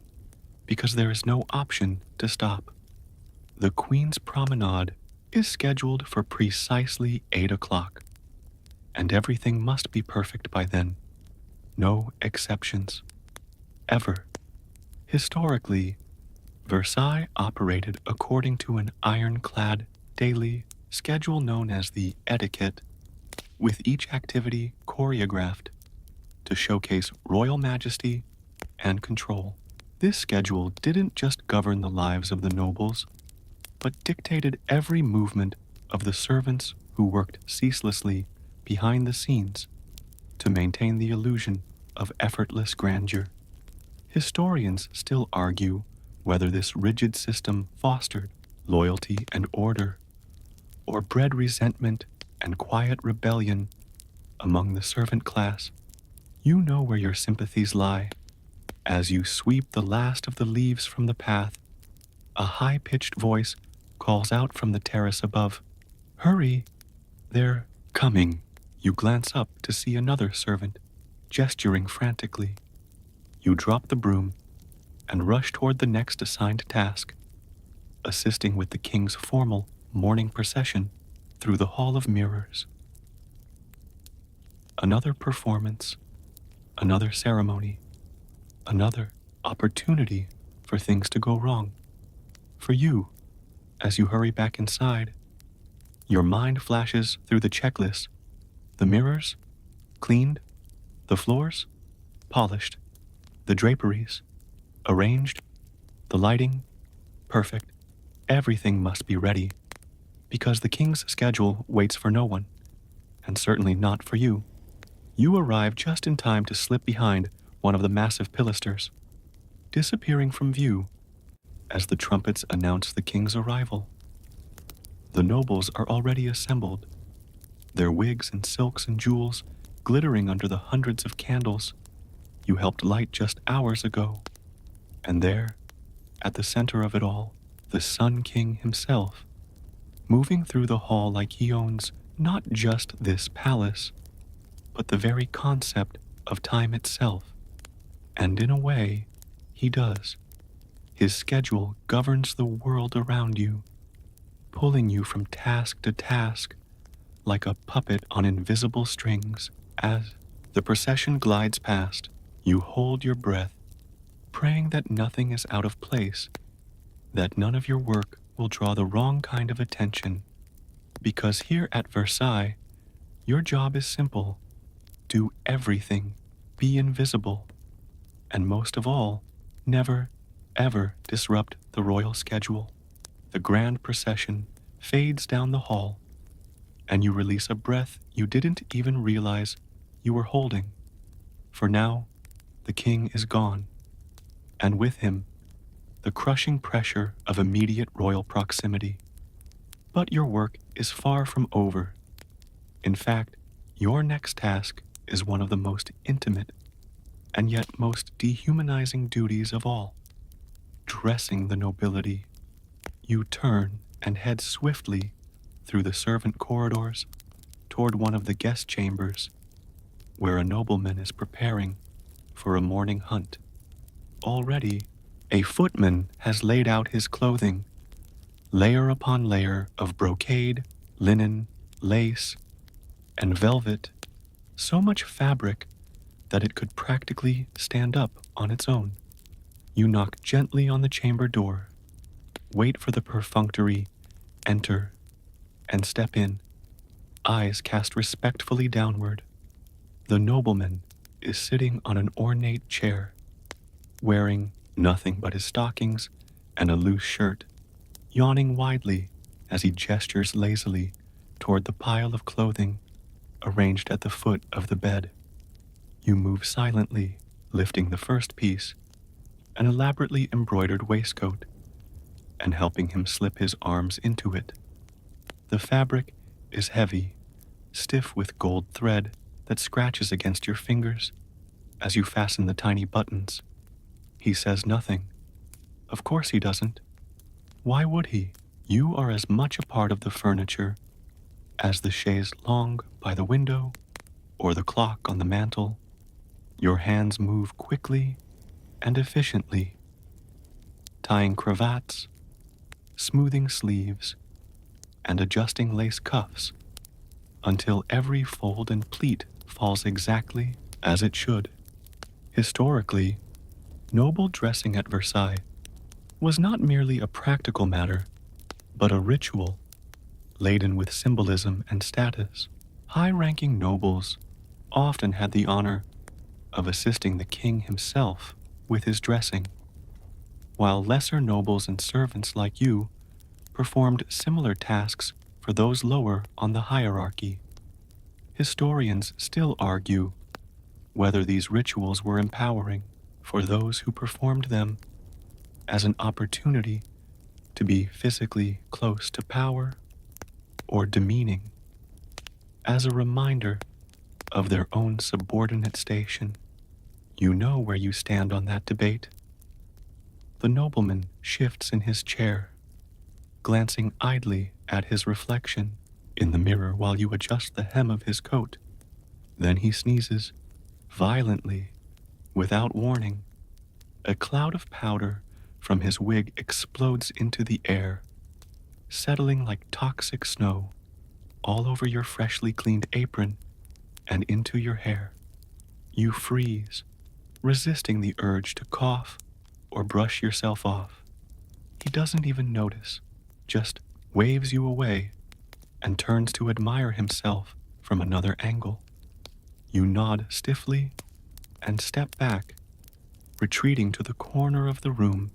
because there is no option to stop. The Queen's Promenade is scheduled for precisely 8 o'clock, and everything must be perfect by then. No exceptions. Ever. Historically, Versailles operated according to an ironclad daily schedule known as the etiquette, with each activity choreographed to showcase royal majesty and control. This schedule didn't just govern the lives of the nobles, but dictated every movement of the servants who worked ceaselessly behind the scenes to maintain the illusion of effortless grandeur. Historians still argue whether this rigid system fostered loyalty and order, or bred resentment and quiet rebellion among the servant class. You know where your sympathies lie. As you sweep the last of the leaves from the path, a high-pitched voice calls out from the terrace above. Hurry! They're coming. You glance up to see another servant, gesturing frantically. You drop the broom and rush toward the next assigned task, assisting with the king's formal morning procession through the Hall of Mirrors. Another performance, another ceremony, another opportunity for things to go wrong. For you, as you hurry back inside, your mind flashes through the checklist. The mirrors, cleaned. The floors, polished. The draperies, arranged. The lighting, perfect. Everything must be ready, because the king's schedule waits for no one, and certainly not for you. You arrive just in time to slip behind one of the massive pilasters, disappearing from view as the trumpets announce the king's arrival. The nobles are already assembled, their wigs and silks and jewels glittering under the hundreds of candles you helped light just hours ago. And there, at the center of it all, the Sun King himself, moving through the hall like he owns not just this palace, but the very concept of time itself. And in a way, he does. His schedule governs the world around you, pulling you from task to task like a puppet on invisible strings. As the procession glides past, you hold your breath, praying that nothing is out of place, that none of your work will draw the wrong kind of attention. Because here at Versailles, your job is simple. Do everything, be invisible, and most of all, never, ever disrupt the royal schedule. The grand procession fades down the hall, and you release a breath you didn't even realize you were holding. For now, the king is gone, and with him, the crushing pressure of immediate royal proximity. But your work is far from over. In fact, your next task is one of the most intimate and yet most dehumanizing duties of all, dressing the nobility. You turn and head swiftly through the servant corridors toward one of the guest chambers, where a nobleman is preparing for a morning hunt. Already, a footman has laid out his clothing, layer upon layer of brocade, linen, lace, and velvet, so much fabric that it could practically stand up on its own. You knock gently on the chamber door, wait for the perfunctory, enter, and step in, eyes cast respectfully downward. The nobleman is sitting on an ornate chair, wearing nothing but his stockings and a loose shirt, yawning widely as he gestures lazily toward the pile of clothing arranged at the foot of the bed. You move silently, lifting the first piece, an elaborately embroidered waistcoat, and helping him slip his arms into it. The fabric is heavy, stiff with gold thread that scratches against your fingers as you fasten the tiny buttons. He says nothing. Of course he doesn't. Why would he? You are as much a part of the furniture as the chaise longue by the window or the clock on the mantel. Your hands move quickly and efficiently, tying cravats, smoothing sleeves, and adjusting lace cuffs until every fold and pleat falls exactly as it should. Historically, noble dressing at Versailles was not merely a practical matter, but a ritual laden with symbolism and status. High-ranking nobles often had the honor of assisting the king himself with his dressing, while lesser nobles and servants like you performed similar tasks for those lower on the hierarchy. Historians still argue whether these rituals were empowering for those who performed them as an opportunity to be physically close to power or demeaning, as a reminder of their own subordinate station. You know where you stand on that debate. The nobleman shifts in his chair, glancing idly at his reflection in the mirror while you adjust the hem of his coat. Then he sneezes, violently, without warning. A cloud of powder from his wig explodes into the air, settling like toxic snow all over your freshly cleaned apron and into your hair. You freeze, resisting the urge to cough or brush yourself off. He doesn't even notice, just waves you away and turns to admire himself from another angle. You nod stiffly and step back, retreating to the corner of the room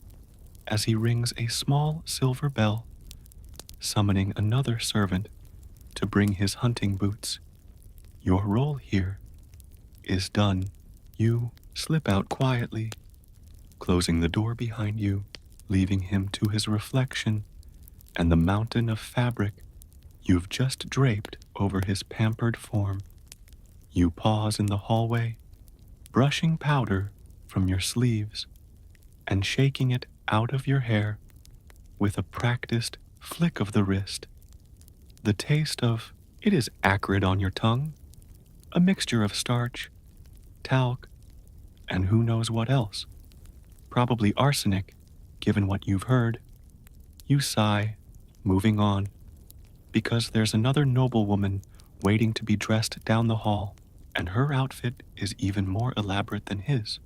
as he rings a small silver bell, summoning another servant to bring his hunting boots. Your role here is done. You slip out quietly, closing the door behind you, leaving him to his reflection and the mountain of fabric you've just draped over his pampered form. You pause in the hallway, brushing powder from your sleeves and shaking it out of your hair with a practiced flick of the wrist. The taste of it is acrid on your tongue, a mixture of starch, talc, and who knows what else. Probably arsenic, given what you've heard. You sigh, moving on, because there's another noblewoman waiting to be dressed down the hall, and her outfit is even more elaborate than his.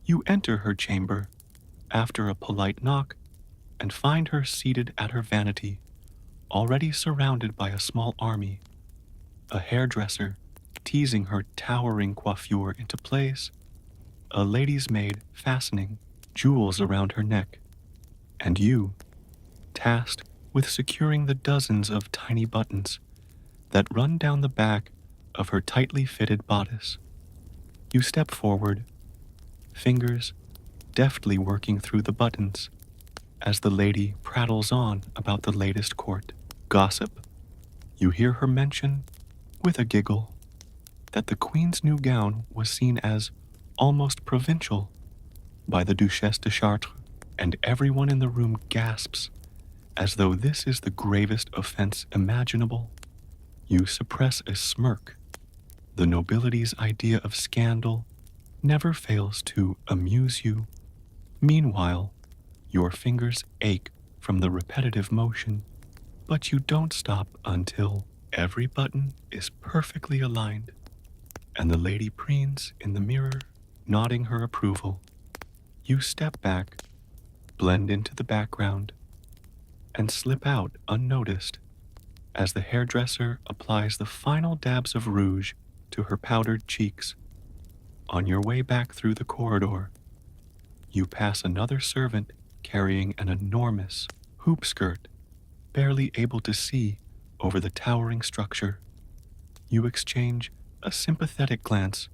You enter her chamber after a polite knock and find her seated at her vanity, already surrounded by a small army, a hairdresser teasing her towering coiffure into place, a lady's maid fastening jewels around her neck, and you, tasked with securing the dozens of tiny buttons that run down the back of her tightly fitted bodice. You step forward, fingers deftly working through the buttons as the lady prattles on about the latest court gossip. You hear her mention, with a giggle, that the Queen's new gown was seen as almost provincial by the Duchesse de Chartres, and everyone in the room gasps as though this is the gravest offense imaginable. You suppress a smirk. The nobility's idea of scandal never fails to amuse you. Meanwhile, your fingers ache from the repetitive motion, but you don't stop until every button is perfectly aligned, and the lady preens in the mirror, nodding her approval. You step back, blend into the background, and slip out unnoticed as the hairdresser applies the final dabs of rouge to her powdered cheeks. On your way back through the corridor, you pass another servant carrying an enormous hoop skirt, barely able to see over the towering structure. You exchange a sympathetic glance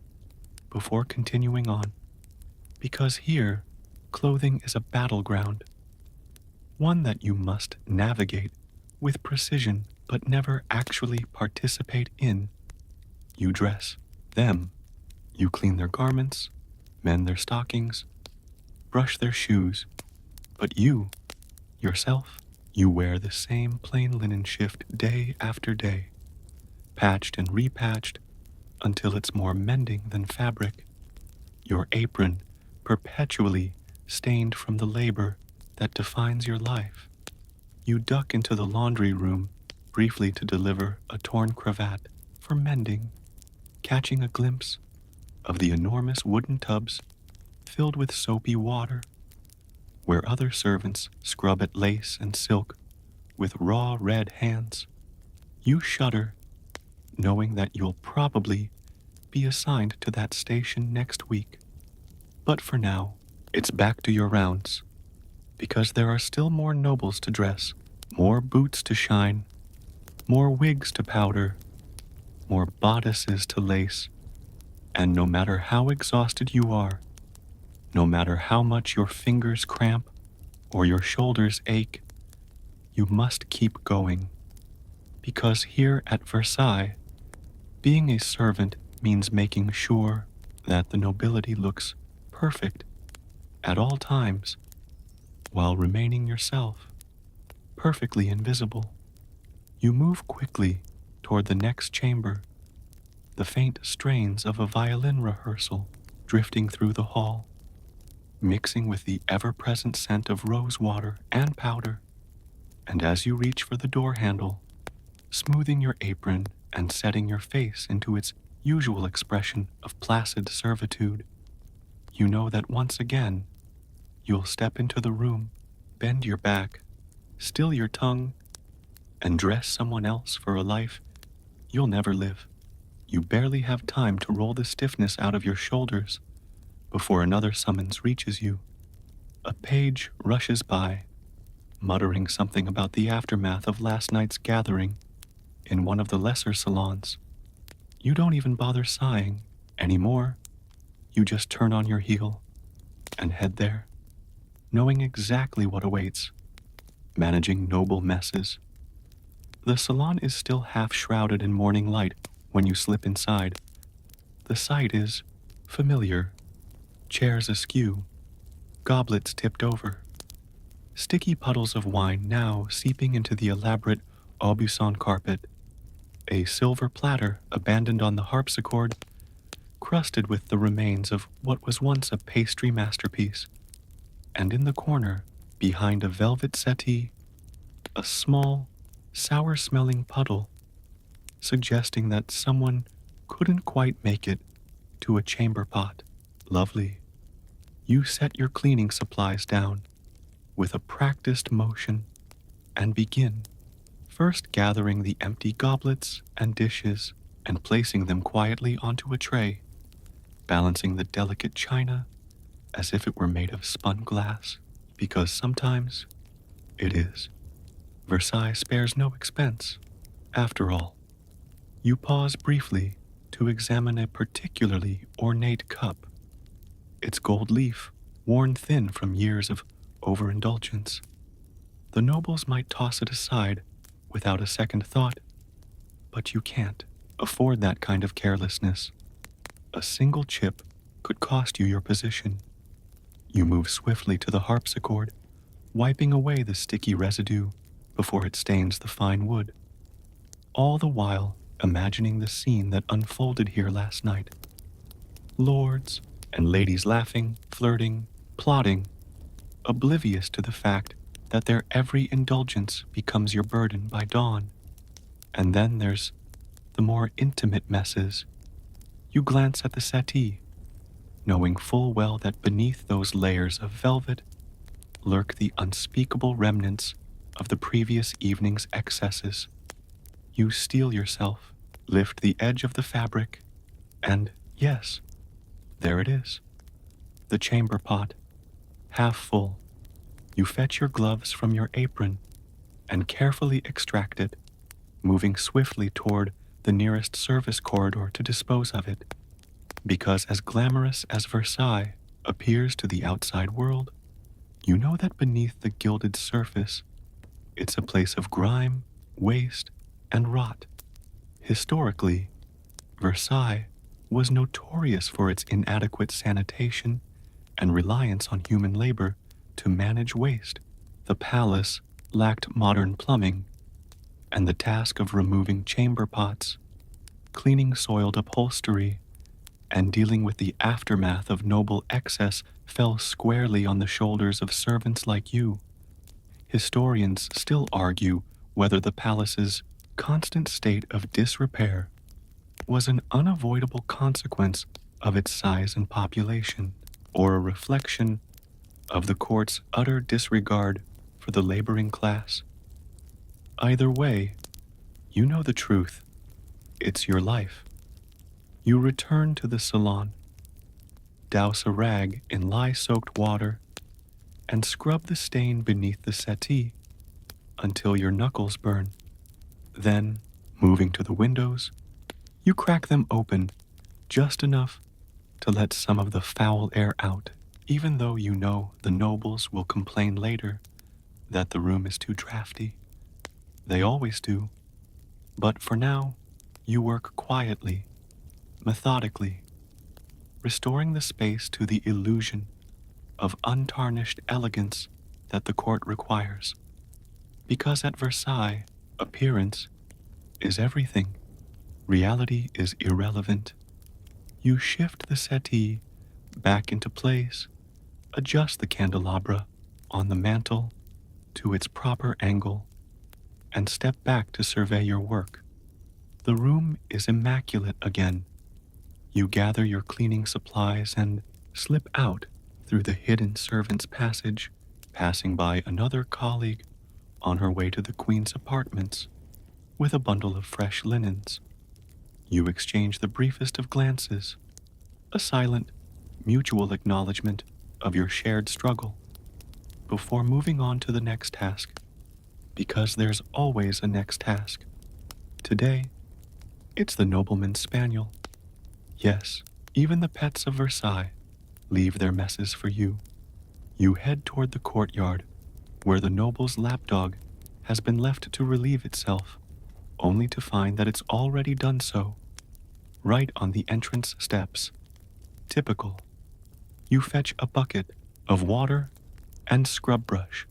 before continuing on, because here, clothing is a battleground, one that you must navigate with precision but never actually participate in. You dress them. You clean their garments, mend their stockings, brush their shoes, but you, yourself, you wear the same plain linen shift day after day, patched and repatched until it's more mending than fabric. Your apron perpetually stained from the labor that defines your life. You duck into the laundry room briefly to deliver a torn cravat for mending, catching a glimpse of the enormous wooden tubs filled with soapy water, where other servants scrub at lace and silk with raw red hands. You shudder, knowing that you'll probably be assigned to that station next week. But for now, it's back to your rounds, because there are still more nobles to dress, more boots to shine, more wigs to powder, more bodices to lace, and no matter how exhausted you are, no matter how much your fingers cramp or your shoulders ache, you must keep going. Because here at Versailles, being a servant means making sure that the nobility looks perfect at all times, while remaining yourself, perfectly invisible. You move quickly toward the next chamber, the faint strains of a violin rehearsal drifting through the hall, mixing with the ever-present scent of rose water and powder. And as you reach for the door handle, smoothing your apron and setting your face into its usual expression of placid servitude, you know that once again, you'll step into the room, bend your back, still your tongue, and dress someone else for a life you'll never live. You barely have time to roll the stiffness out of your shoulders before another summons reaches you. A page rushes by, muttering something about the aftermath of last night's gathering in one of the lesser salons. You don't even bother sighing anymore. You just turn on your heel and head there, knowing exactly what awaits, managing noble messes. The salon is still half shrouded in morning light when you slip inside. The sight is familiar. Chairs askew, goblets tipped over, sticky puddles of wine now seeping into the elaborate Aubusson carpet, a silver platter abandoned on the harpsichord, crusted with the remains of what was once a pastry masterpiece, and in the corner, behind a velvet settee, a small, sour-smelling puddle, suggesting that someone couldn't quite make it to a chamber pot. Lovely. You set your cleaning supplies down with a practiced motion and begin, first gathering the empty goblets and dishes and placing them quietly onto a tray, balancing the delicate china as if it were made of spun glass, because sometimes it is. Versailles spares no expense. After all, you pause briefly to examine a particularly ornate cup, its gold leaf worn thin from years of overindulgence. The nobles might toss it aside without a second thought, but you can't afford that kind of carelessness. A single chip could cost you your position. You move swiftly to the harpsichord, wiping away the sticky residue before it stains the fine wood, all the while imagining the scene that unfolded here last night. Lords and ladies laughing, flirting, plotting, oblivious to the fact that their every indulgence becomes your burden by dawn. And then there's the more intimate messes. You glance at the settee, knowing full well that beneath those layers of velvet lurk the unspeakable remnants of the previous evening's excesses. You steel yourself, lift the edge of the fabric, and yes, there it is. The chamber pot, half full. You fetch your gloves from your apron and carefully extract it, moving swiftly toward the nearest service corridor to dispose of it. Because as glamorous as Versailles appears to the outside world, you know that beneath the gilded surface, it's a place of grime, waste, and rot. Historically, Versailles was notorious for its inadequate sanitation and reliance on human labor to manage waste. The palace lacked modern plumbing, and the task of removing chamber pots, cleaning soiled upholstery, and dealing with the aftermath of noble excess fell squarely on the shoulders of servants like you. Historians still argue whether the palace's constant state of disrepair was an unavoidable consequence of its size and population, or a reflection of the court's utter disregard for the laboring class. Either way, you know the truth. It's your life. You return to the salon, douse a rag in lye-soaked water, and scrub the stain beneath the settee until your knuckles burn. Then, moving to the windows, you crack them open just enough to let some of the foul air out, even though you know the nobles will complain later that the room is too drafty. They always do. But for now, you work quietly, methodically, restoring the space to the illusion of untarnished elegance that the court requires. Because at Versailles, appearance is everything. Reality is irrelevant. You shift the settee back into place, adjust the candelabra on the mantel to its proper angle, and step back to survey your work. The room is immaculate again. You gather your cleaning supplies and slip out through the hidden servants' passage, passing by another colleague on her way to the Queen's apartments with a bundle of fresh linens. You exchange the briefest of glances, a silent, mutual acknowledgement of your shared struggle, before moving on to the next task, because there's always a next task. Today, it's the nobleman's spaniel. Yes, even the pets of Versailles leave their messes for you. You head toward the courtyard, where the noble's lapdog has been left to relieve itself, only to find that it's already done so, right on the entrance steps. Typical. You fetch a bucket of water and scrub brush,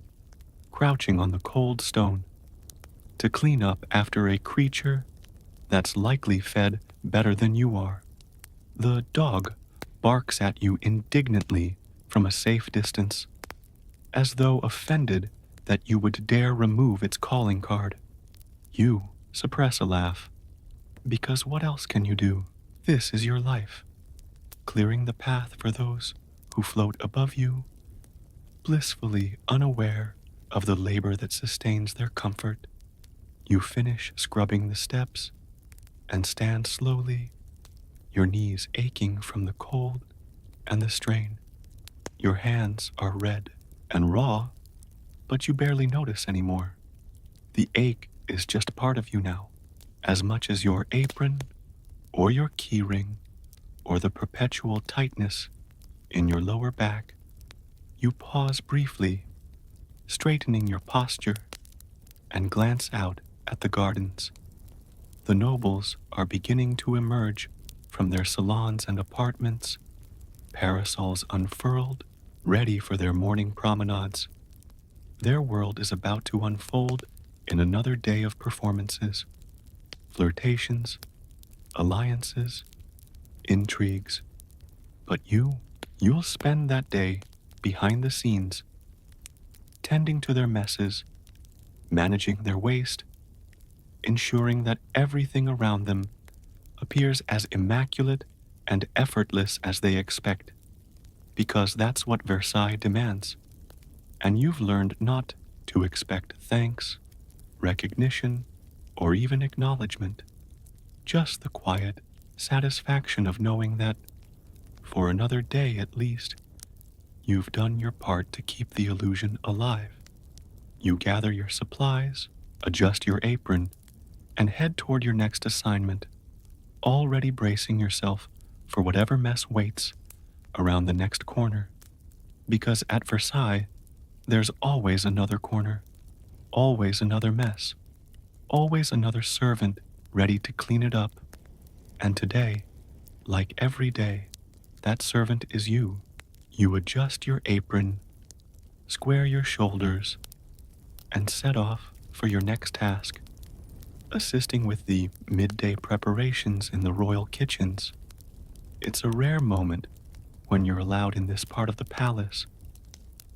crouching on the cold stone, to clean up after a creature that's likely fed better than you are. The dog barks at you indignantly from a safe distance, as though offended that you would dare remove its calling card. You suppress a laugh, because what else can you do? This is your life, clearing the path for those who float above you, blissfully unaware of the labor that sustains their comfort. You finish scrubbing the steps and stand slowly, your knees aching from the cold and the strain. Your hands are red and raw, but you barely notice anymore. The ache is just part of you now, as much as your apron or your key ring or the perpetual tightness in your lower back. You pause briefly, straightening your posture, and glance out at the gardens. The nobles are beginning to emerge from their salons and apartments, parasols unfurled, ready for their morning promenades. Their world is about to unfold in another day of performances, flirtations, alliances, intrigues. But you'll spend that day behind the scenes, tending to their messes, managing their waste, ensuring that everything around them appears as immaculate and effortless as they expect, because that's what Versailles demands. And you've learned not to expect thanks, recognition, or even acknowledgement, just the quiet satisfaction of knowing that, for another day at least, you've done your part to keep the illusion alive. You gather your supplies, adjust your apron, and head toward your next assignment, already bracing yourself for whatever mess waits around the next corner. Because at Versailles, there's always another corner, always another mess, always another servant ready to clean it up. And today, like every day, that servant is you. You adjust your apron, square your shoulders, and set off for your next task, assisting with the midday preparations in the royal kitchens. It's a rare moment when you're allowed in this part of the palace.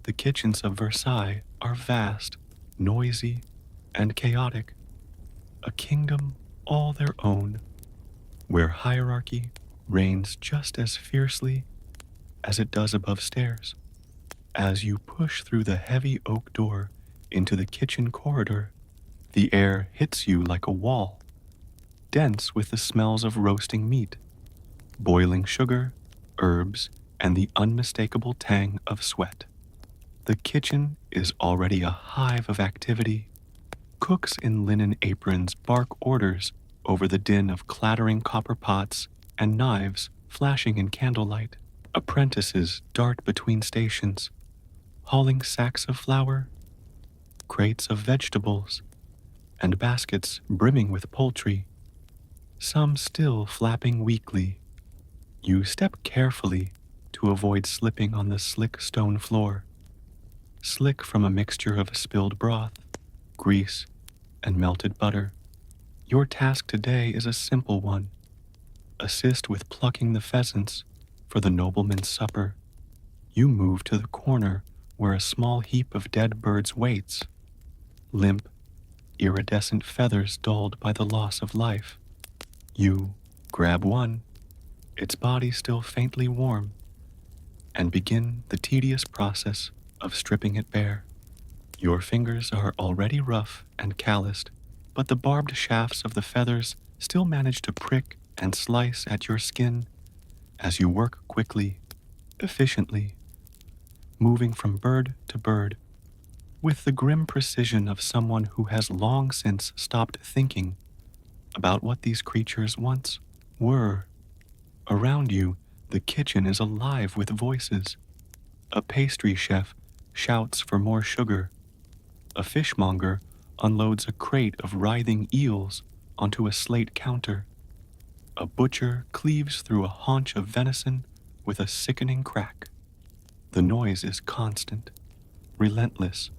The kitchens of Versailles are vast, noisy, and chaotic, a kingdom all their own, where hierarchy reigns just as fiercely as it does above stairs. As you push through the heavy oak door into the kitchen corridor, the air hits you like a wall, dense with the smells of roasting meat, boiling sugar, herbs, and the unmistakable tang of sweat. The kitchen is already a hive of activity. Cooks in linen aprons bark orders over the din of clattering copper pots and knives flashing in candlelight. Apprentices dart between stations, hauling sacks of flour, crates of vegetables, and baskets brimming with poultry, some still flapping weakly. You step carefully to avoid slipping on the slick stone floor, slick from a mixture of spilled broth, grease, and melted butter. Your task today is a simple one. Assist with plucking the pheasants for the nobleman's supper. You move to the corner where a small heap of dead birds waits, limp, iridescent feathers dulled by the loss of life. You grab one, its body still faintly warm, and begin the tedious process of stripping it bare. Your fingers are already rough and calloused, but the barbed shafts of the feathers still manage to prick and slice at your skin as you work quickly, efficiently, moving from bird to bird, with the grim precision of someone who has long since stopped thinking about what these creatures once were. Around you, the kitchen is alive with voices. A pastry chef shouts for more sugar. A fishmonger unloads a crate of writhing eels onto a slate counter. A butcher cleaves through a haunch of venison with a sickening crack. The noise is constant, relentless,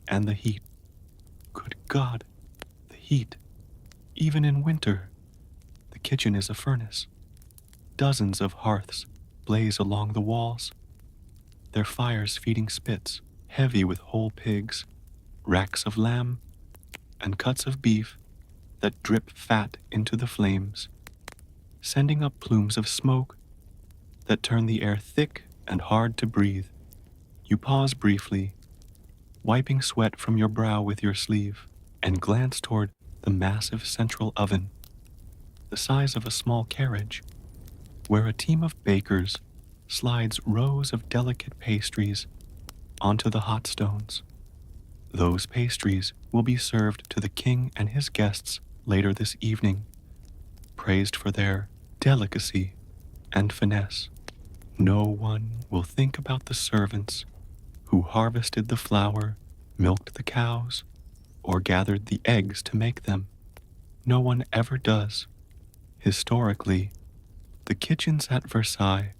and the heat. Good God, the heat. Even in winter, the kitchen is a furnace. Dozens of hearths blaze along the walls, their fires feeding spits heavy with whole pigs, racks of lamb, and cuts of beef that drip fat into the flames, sending up plumes of smoke that turn the air thick and hard to breathe. You pause briefly, wiping sweat from your brow with your sleeve, and glance toward the massive central oven, the size of a small carriage, where a team of bakers slides rows of delicate pastries onto the hot stones. Those pastries will be served to the king and his guests later this evening, praised for their delicacy and finesse. No one will think about the servants who harvested the flour, milked the cows, or gathered the eggs to make them. No one ever does. Historically, the kitchens at Versailles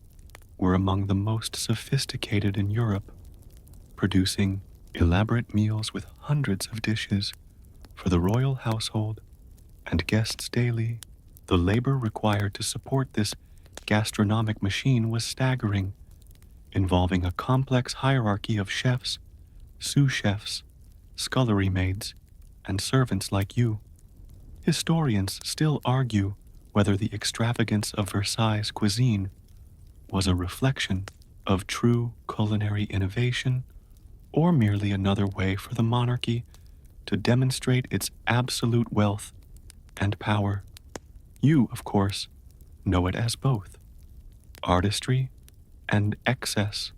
were among the most sophisticated in Europe, producing elaborate meals with hundreds of dishes for the royal household and guests daily. The labor required to support this gastronomic machine was staggering, involving a complex hierarchy of chefs, sous chefs, scullery maids, and servants like you. Historians still argue whether the extravagance of Versailles' cuisine was a reflection of true culinary innovation or merely another way for the monarchy to demonstrate its absolute wealth and power. You, of course, know it as both artistry and excess,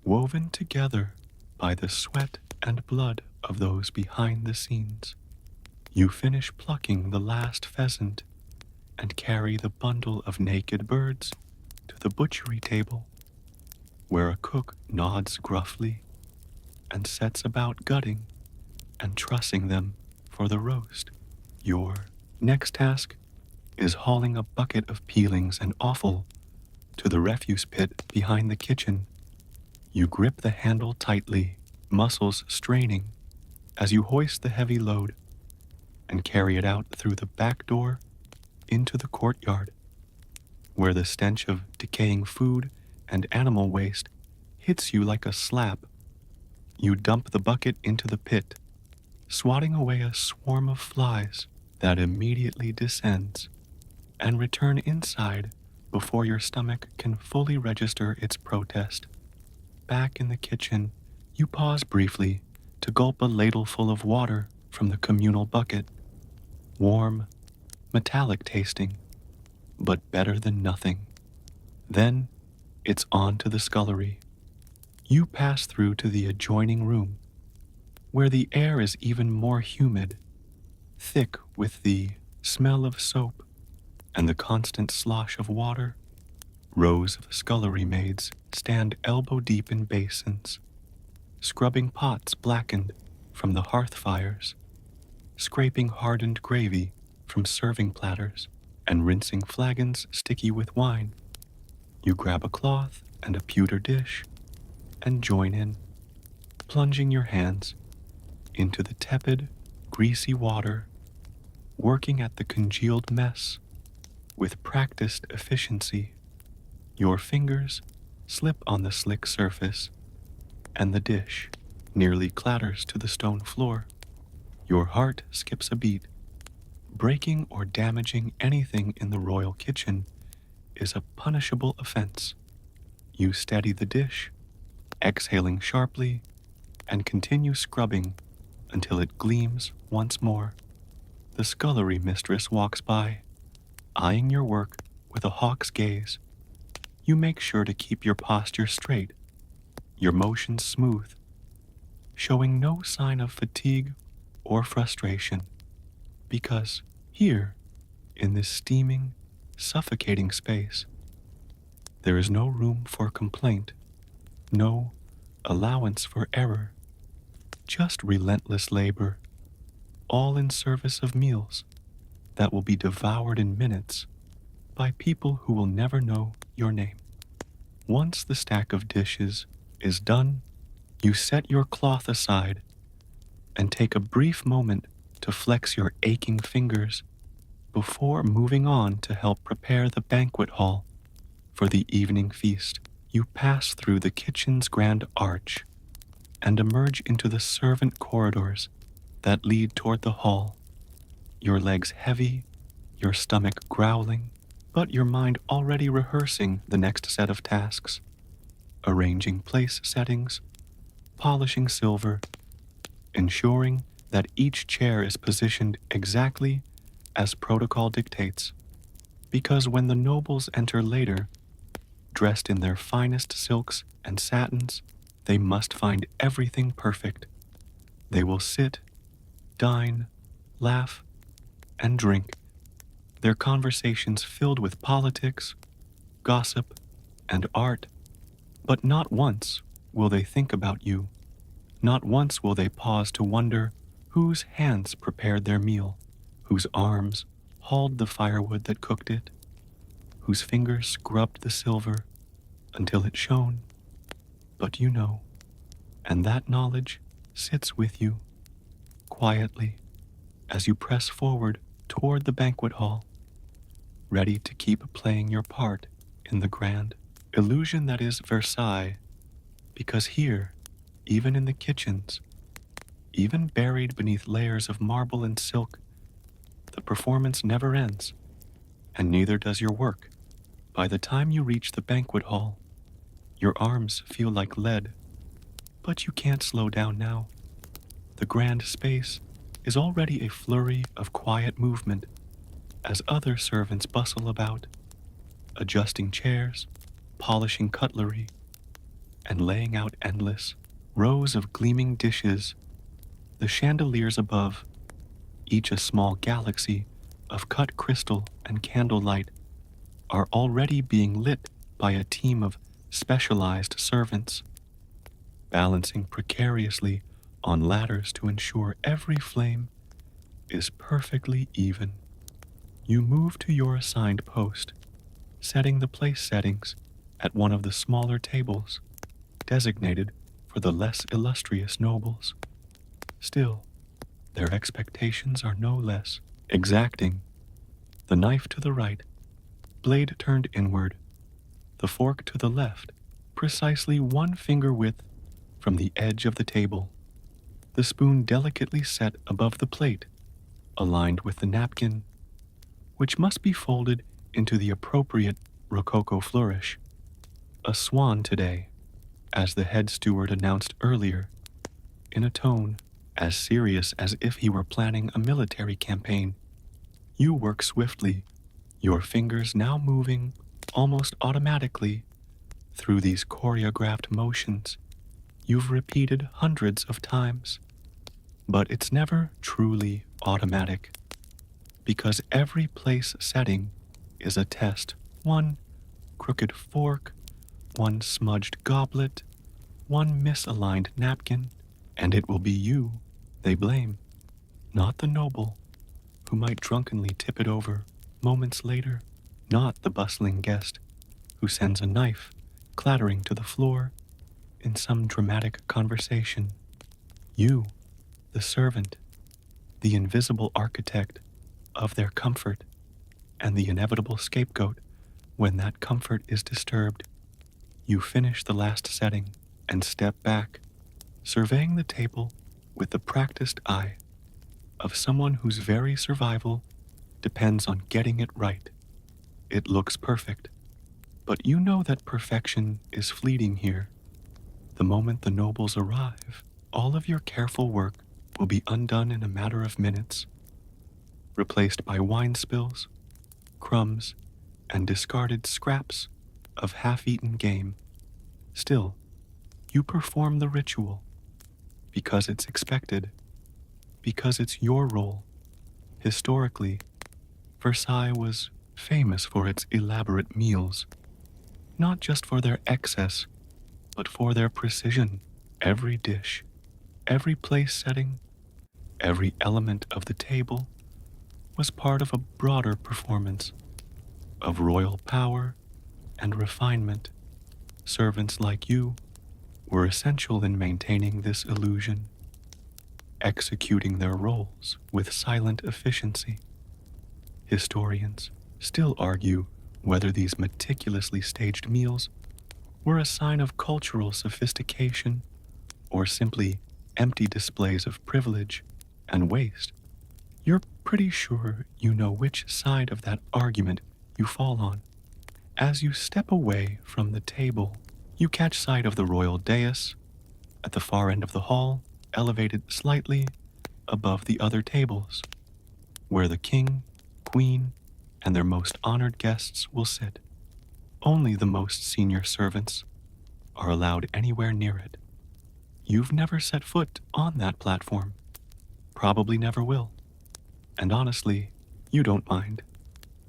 woven together by the sweat and blood of those behind the scenes. You finish plucking the last pheasant and carry the bundle of naked birds to the butchery table, where a cook nods gruffly and sets about gutting and trussing them for the roast. Your next task is hauling a bucket of peelings and offal to the refuse pit behind the kitchen. You grip the handle tightly, muscles straining, as you hoist the heavy load and carry it out through the back door into the courtyard, where the stench of decaying food and animal waste hits you like a slap. You dump the bucket into the pit, swatting away a swarm of flies that immediately descends, and return inside before your stomach can fully register its protest. Back in the kitchen, you pause briefly to gulp a ladleful of water from the communal bucket, warm, metallic tasting, but better than nothing. Then it's on to the scullery. You pass through to the adjoining room, where the air is even more humid, thick with the smell of soap and the constant slosh of water. Rows of scullery maids stand elbow deep in basins, scrubbing pots blackened from the hearth fires, scraping hardened gravy from serving platters, and rinsing flagons sticky with wine. You grab a cloth and a pewter dish and join in, plunging your hands into the tepid, greasy water, working at the congealed mess with practiced efficiency. Your fingers slip on the slick surface, and the dish nearly clatters to the stone floor. Your heart skips a beat. Breaking or damaging anything in the royal kitchen is a punishable offense. You steady the dish, exhaling sharply, and continue scrubbing until it gleams once more. The scullery mistress walks by, eyeing your work with a hawk's gaze. You make sure to keep your posture straight, your motions smooth, showing no sign of fatigue or frustration, because here, in this steaming, suffocating space, there is no room for complaint, no allowance for error, just relentless labor, all in service of meals that will be devoured in minutes by people who will never know your name. Once the stack of dishes is done, you set your cloth aside and take a brief moment to flex your aching fingers before moving on to help prepare the banquet hall for the evening feast. You pass through the kitchen's grand arch and emerge into the servant corridors that lead toward the hall, your legs heavy, your stomach growling, but your mind already rehearsing the next set of tasks, arranging place settings, polishing silver, ensuring that each chair is positioned exactly as protocol dictates. Because when the nobles enter later, dressed in their finest silks and satins, they must find everything perfect. They will sit, dine, laugh, and drink, their conversations filled with politics, gossip, and art, but not once will they think about you. Not once will they pause to wonder whose hands prepared their meal, whose arms hauled the firewood that cooked it, whose fingers scrubbed the silver until it shone. But you know, and that knowledge sits with you, quietly, as you press forward toward the banquet hall, ready to keep playing your part in the grand illusion that is Versailles, because here, even in the kitchens, even buried beneath layers of marble and silk, the performance never ends, and neither does your work. By the time you reach the banquet hall, your arms feel like lead, but you can't slow down now. The grand space is already a flurry of quiet movement as other servants bustle about, adjusting chairs, polishing cutlery, and laying out endless rows of gleaming dishes. The chandeliers above, each a small galaxy of cut crystal and candlelight, are already being lit by a team of specialized servants, balancing precariously on ladders to ensure every flame is perfectly even. You move to your assigned post, setting the place settings at one of the smaller tables, designated for the less illustrious nobles. Still, their expectations are no less exacting. The knife to the right, blade turned inward, the fork to the left, precisely 1 finger width from the edge of the table, the spoon delicately set above the plate, aligned with the napkin, which must be folded into the appropriate rococo flourish. A swan today, as the head steward announced earlier, in a tone as serious as if he were planning a military campaign. You work swiftly, your fingers now moving almost automatically through these choreographed motions you've repeated hundreds of times. But it's never truly automatic, because every place setting is a test. One crooked fork, one smudged goblet, one misaligned napkin, and it will be you they blame, not the noble who might drunkenly tip it over moments later, not the bustling guest who sends a knife clattering to the floor in some dramatic conversation. You, the servant, the invisible architect of their comfort, and the inevitable scapegoat when that comfort is disturbed. You finish the last setting and step back, surveying the table with the practiced eye of someone whose very survival depends on getting it right. It looks perfect, but you know that perfection is fleeting here. The moment the nobles arrive, all of your careful work will be undone in a matter of minutes, replaced by wine spills, crumbs, and discarded scraps of half-eaten game. Still, you perform the ritual because it's expected, because it's your role. Historically, Versailles was famous for its elaborate meals, not just for their excess, but for their precision. Every dish, every place setting, every element of the table was part of a broader performance of royal power and refinement. Servants like you were essential in maintaining this illusion, executing their roles with silent efficiency. Historians still argue whether these meticulously staged meals were a sign of cultural sophistication or simply empty displays of privilege and waste. You're pretty sure you know which side of that argument you fall on. As you step away from the table, you catch sight of the royal dais at the far end of the hall, elevated slightly above the other tables, where the king, queen, and their most honored guests will sit. Only the most senior servants are allowed anywhere near it. You've never set foot on that platform, probably never will. And honestly, you don't mind,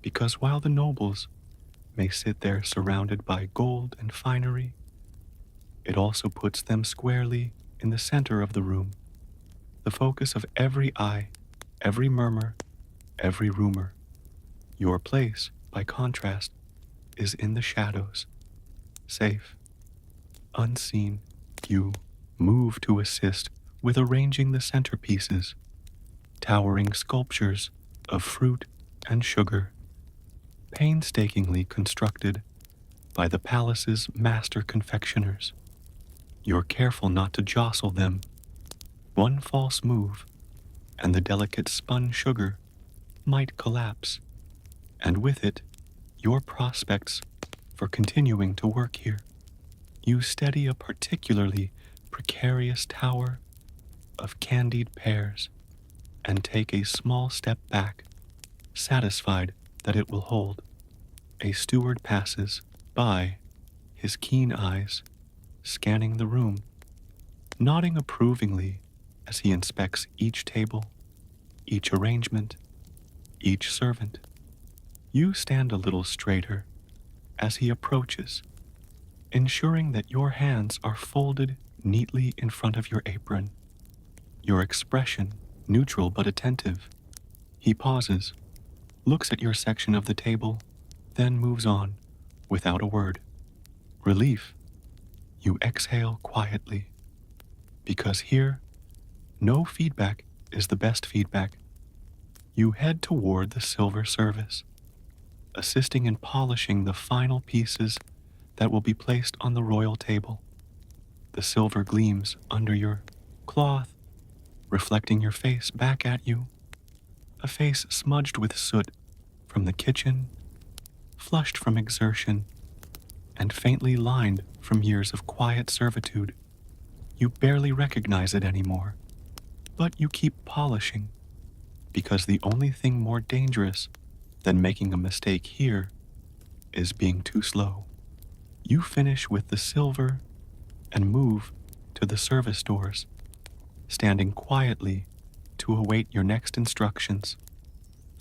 because while the nobles may sit there surrounded by gold and finery, it also puts them squarely in the center of the room, the focus of every eye, every murmur, every rumor. Your place, by contrast, is in the shadows, safe, unseen. You move to assist with arranging the centerpieces, towering sculptures of fruit and sugar, painstakingly constructed by the palace's master confectioners. You're careful not to jostle them. One false move, and the delicate spun sugar might collapse, and with it, your prospects for continuing to work here. You steady a particularly precarious tower of candied pears and take a small step back, satisfied that it will hold. A steward passes by, his keen eyes scanning the room, nodding approvingly as he inspects each table, each arrangement, each servant. You stand a little straighter as he approaches, ensuring that your hands are folded neatly in front of your apron, your expression neutral but attentive. He pauses, looks at your section of the table, then moves on without a word. Relief. You exhale quietly, because here, no feedback is the best feedback. You head toward the silver service, assisting in polishing the final pieces that will be placed on the royal table. The silver gleams under your cloth, reflecting your face back at you, a face smudged with soot from the kitchen, flushed from exertion, and faintly lined from years of quiet servitude. You barely recognize it anymore, but you keep polishing, because the only thing more dangerous then making a mistake here is being too slow. You finish with the silver and move to the service doors, standing quietly to await your next instructions.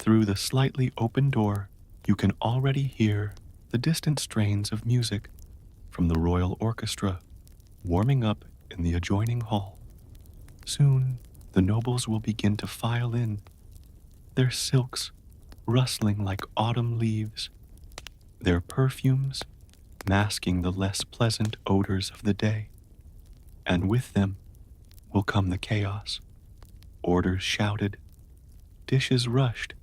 Through the slightly open door, you can already hear the distant strains of music from the royal orchestra warming up in the adjoining hall. Soon, the nobles will begin to file in, their silks rustling like autumn leaves, their perfumes masking the less pleasant odors of the day. And with them will come the chaos. Orders shouted, dishes rushed,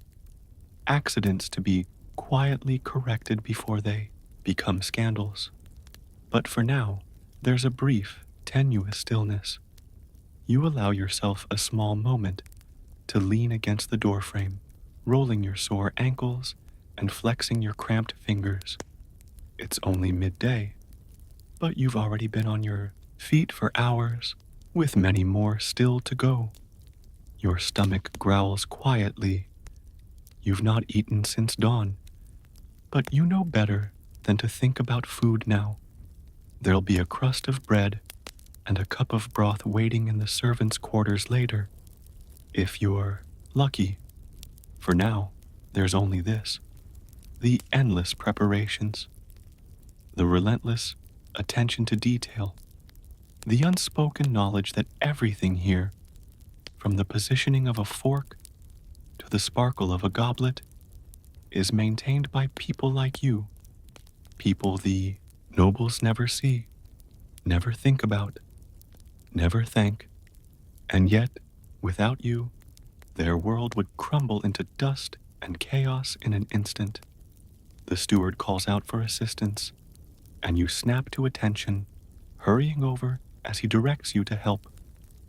accidents to be quietly corrected before they become scandals. But for now, there's a brief, tenuous stillness. You allow yourself a small moment to lean against the doorframe, rolling your sore ankles and flexing your cramped fingers. It's only midday, but you've already been on your feet for hours, with many more still to go. Your stomach growls quietly. You've not eaten since dawn, but you know better than to think about food now. There'll be a crust of bread and a cup of broth waiting in the servants' quarters later, if you're lucky. For now, there's only this: the endless preparations, the relentless attention to detail, the unspoken knowledge that everything here, from the positioning of a fork to the sparkle of a goblet, is maintained by people like you, people the nobles never see, never think about, never thank, and yet, without you, their world would crumble into dust and chaos in an instant. The steward calls out for assistance, and you snap to attention, hurrying over as he directs you to help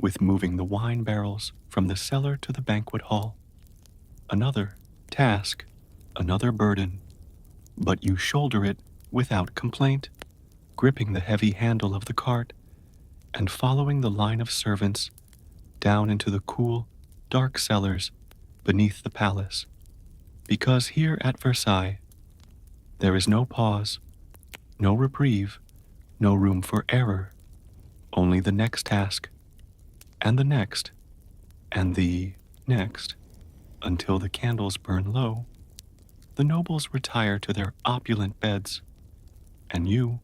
with moving the wine barrels from the cellar to the banquet hall. Another task, another burden, but you shoulder it without complaint, gripping the heavy handle of the cart and following the line of servants down into the cool, dark cellars beneath the palace. Because here at Versailles, there is no pause, no reprieve, no room for error, only the next task, and the next, and the next, until the candles burn low. The nobles retire to their opulent beds, and you,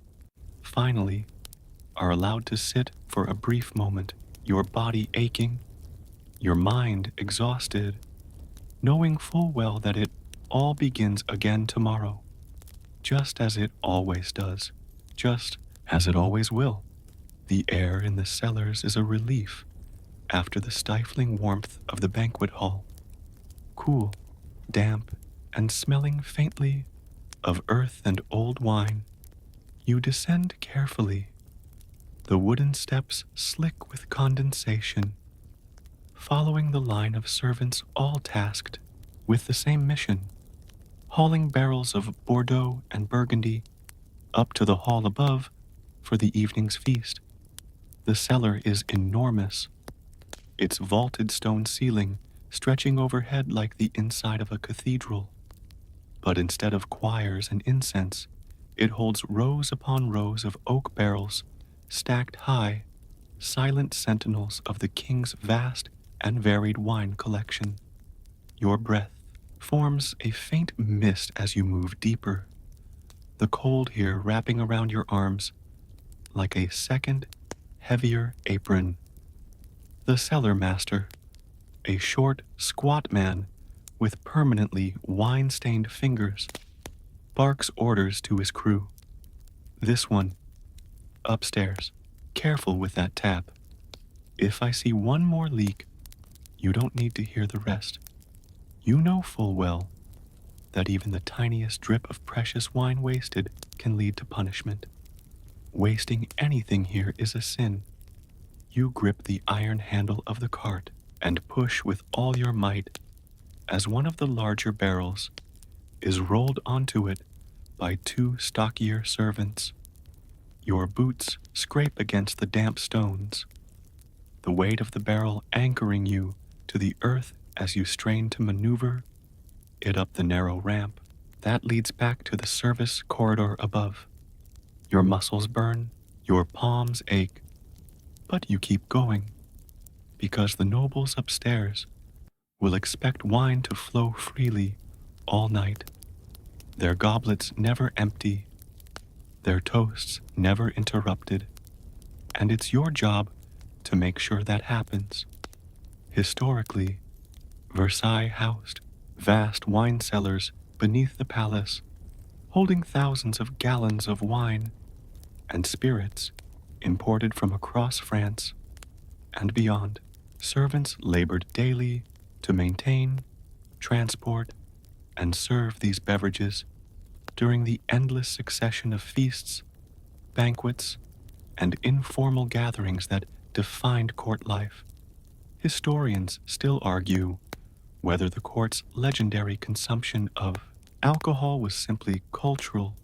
finally, are allowed to sit for a brief moment, your body aching, your mind exhausted, knowing full well that it all begins again tomorrow, just as it always does, just as it always will. The air in the cellars is a relief after the stifling warmth of the banquet hall, cool, damp, and smelling faintly of earth and old wine. You descend carefully, the wooden steps slick with condensation, following the line of servants all tasked with the same mission, hauling barrels of Bordeaux and Burgundy up to the hall above for the evening's feast. The cellar is enormous, its vaulted stone ceiling stretching overhead like the inside of a cathedral. But instead of choirs and incense, it holds rows upon rows of oak barrels stacked high, silent sentinels of the king's vast and varied wine collection. Your breath forms a faint mist as you move deeper, the cold here wrapping around your arms like a second, heavier apron. The cellar master, a short, squat man with permanently wine-stained fingers, barks orders to his crew. This one, upstairs, careful with that tap. If I see one more leak, you don't need to hear the rest. You know full well that even the tiniest drip of precious wine wasted can lead to punishment. Wasting anything here is a sin. You grip the iron handle of the cart and push with all your might as one of the larger barrels is rolled onto it by two stockier servants. Your boots scrape against the damp stones, the weight of the barrel anchoring you to the earth as you strain to maneuver it up the narrow ramp that leads back to the service corridor above. Your muscles burn, your palms ache, but you keep going because the nobles upstairs will expect wine to flow freely all night, their goblets never empty, their toasts never interrupted, and it's your job to make sure that happens. Historically, Versailles housed vast wine cellars beneath the palace, holding thousands of gallons of wine and spirits imported from across France and beyond. Servants labored daily to maintain, transport, and serve these beverages during the endless succession of feasts, banquets, and informal gatherings that defined court life. Historians still argue whether the court's legendary consumption of alcohol was simply cultural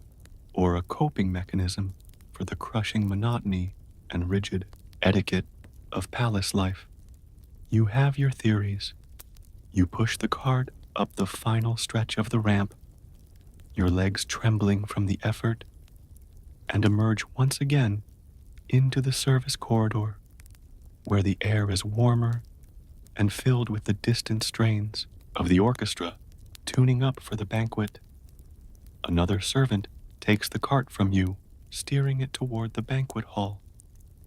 or a coping mechanism for the crushing monotony and rigid etiquette of palace life. You have your theories. You push the cart up the final stretch of the ramp, your legs trembling from the effort, and emerge once again into the service corridor, where the air is warmer and filled with the distant strains of the orchestra tuning up for the banquet. Another servant takes the cart from you, steering it toward the banquet hall,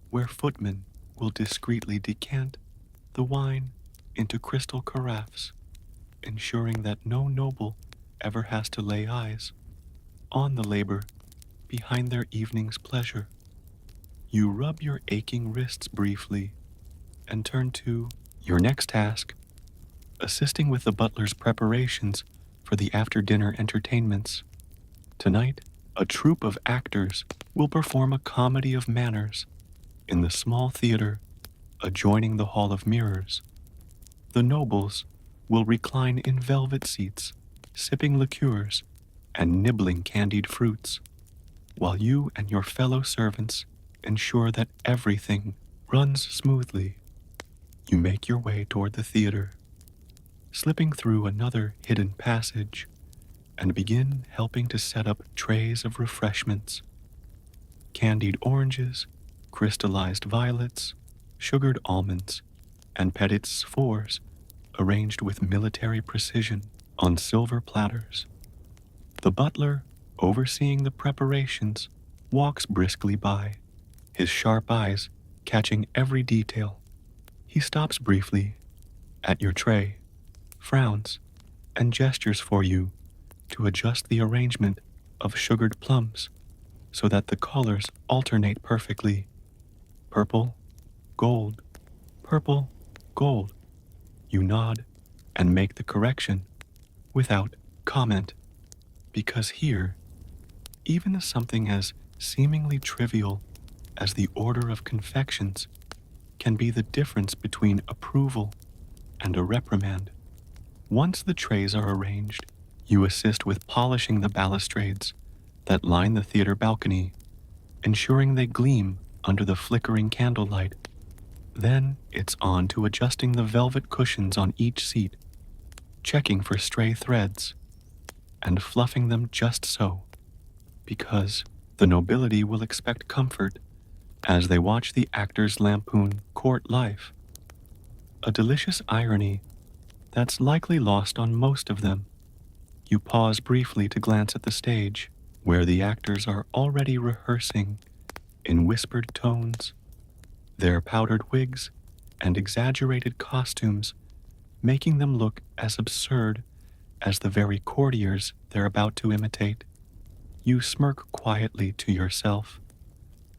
where footmen will discreetly decant the wine into crystal carafes, ensuring that no noble ever has to lay eyes on the labor behind their evening's pleasure. You rub your aching wrists briefly and turn to your next task, assisting with the butler's preparations for the after-dinner entertainments. Tonight, a troupe of actors will perform a comedy of manners in the small theater adjoining the Hall of Mirrors. The nobles will recline in velvet seats, sipping liqueurs and nibbling candied fruits, while you and your fellow servants ensure that everything runs smoothly. You make your way toward the theater, slipping through another hidden passage, and begin helping to set up trays of refreshments. Candied oranges, crystallized violets, sugared almonds, and petits fours arranged with military precision on silver platters. The butler, overseeing the preparations, walks briskly by, his sharp eyes catching every detail. He stops briefly at your tray, frowns, and gestures for you to adjust the arrangement of sugared plums so that the colors alternate perfectly. Purple, gold, purple, gold. You nod and make the correction without comment, because here, even something as seemingly trivial as the order of confections can be the difference between approval and a reprimand. Once the trays are arranged, you assist with polishing the balustrades that line the theater balcony, ensuring they gleam under the flickering candlelight. Then it's on to adjusting the velvet cushions on each seat, checking for stray threads, and fluffing them just so, because the nobility will expect comfort as they watch the actors lampoon court life. A delicious irony that's likely lost on most of them. You pause briefly to glance at the stage, where the actors are already rehearsing in whispered tones, their powdered wigs and exaggerated costumes making them look as absurd as the very courtiers they're about to imitate. You smirk quietly to yourself,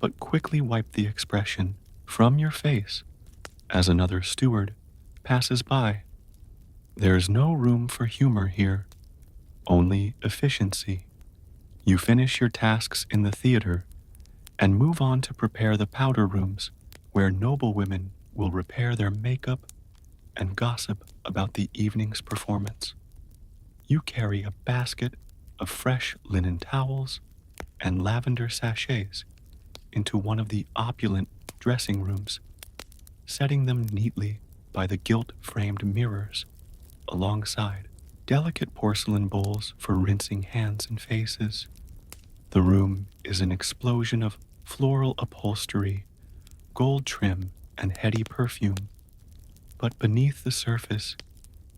but quickly wipe the expression from your face as another steward passes by. There's no room for humor here, only efficiency. You finish your tasks in the theater and move on to prepare the powder rooms, where noble women will repair their makeup and gossip about the evening's performance. You carry a basket of fresh linen towels and lavender sachets into one of the opulent dressing rooms, setting them neatly by the gilt-framed mirrors alongside delicate porcelain bowls for rinsing hands and faces. The room is an explosion of floral upholstery, gold trim, and heady perfume. But beneath the surface,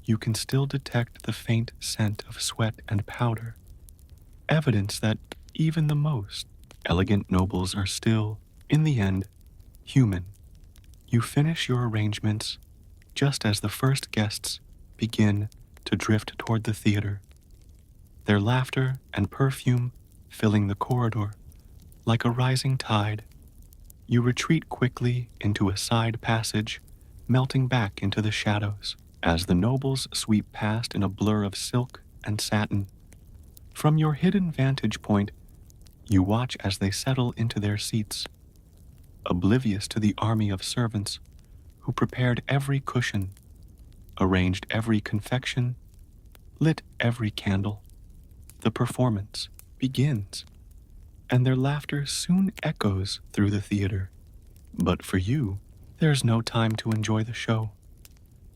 you can still detect the faint scent of sweat and powder, evidence that even the most elegant nobles are still, in the end, human. You finish your arrangements just as the first guests begin to drift toward the theater, their laughter and perfume filling the corridor like a rising tide. You retreat quickly into a side passage, melting back into the shadows as the nobles sweep past in a blur of silk and satin. From your hidden vantage point, you watch as they settle into their seats, oblivious to the army of servants who prepared every cushion, arranged every confection, lit every candle. The performance begins, and their laughter soon echoes through the theater. But for you, there's no time to enjoy the show.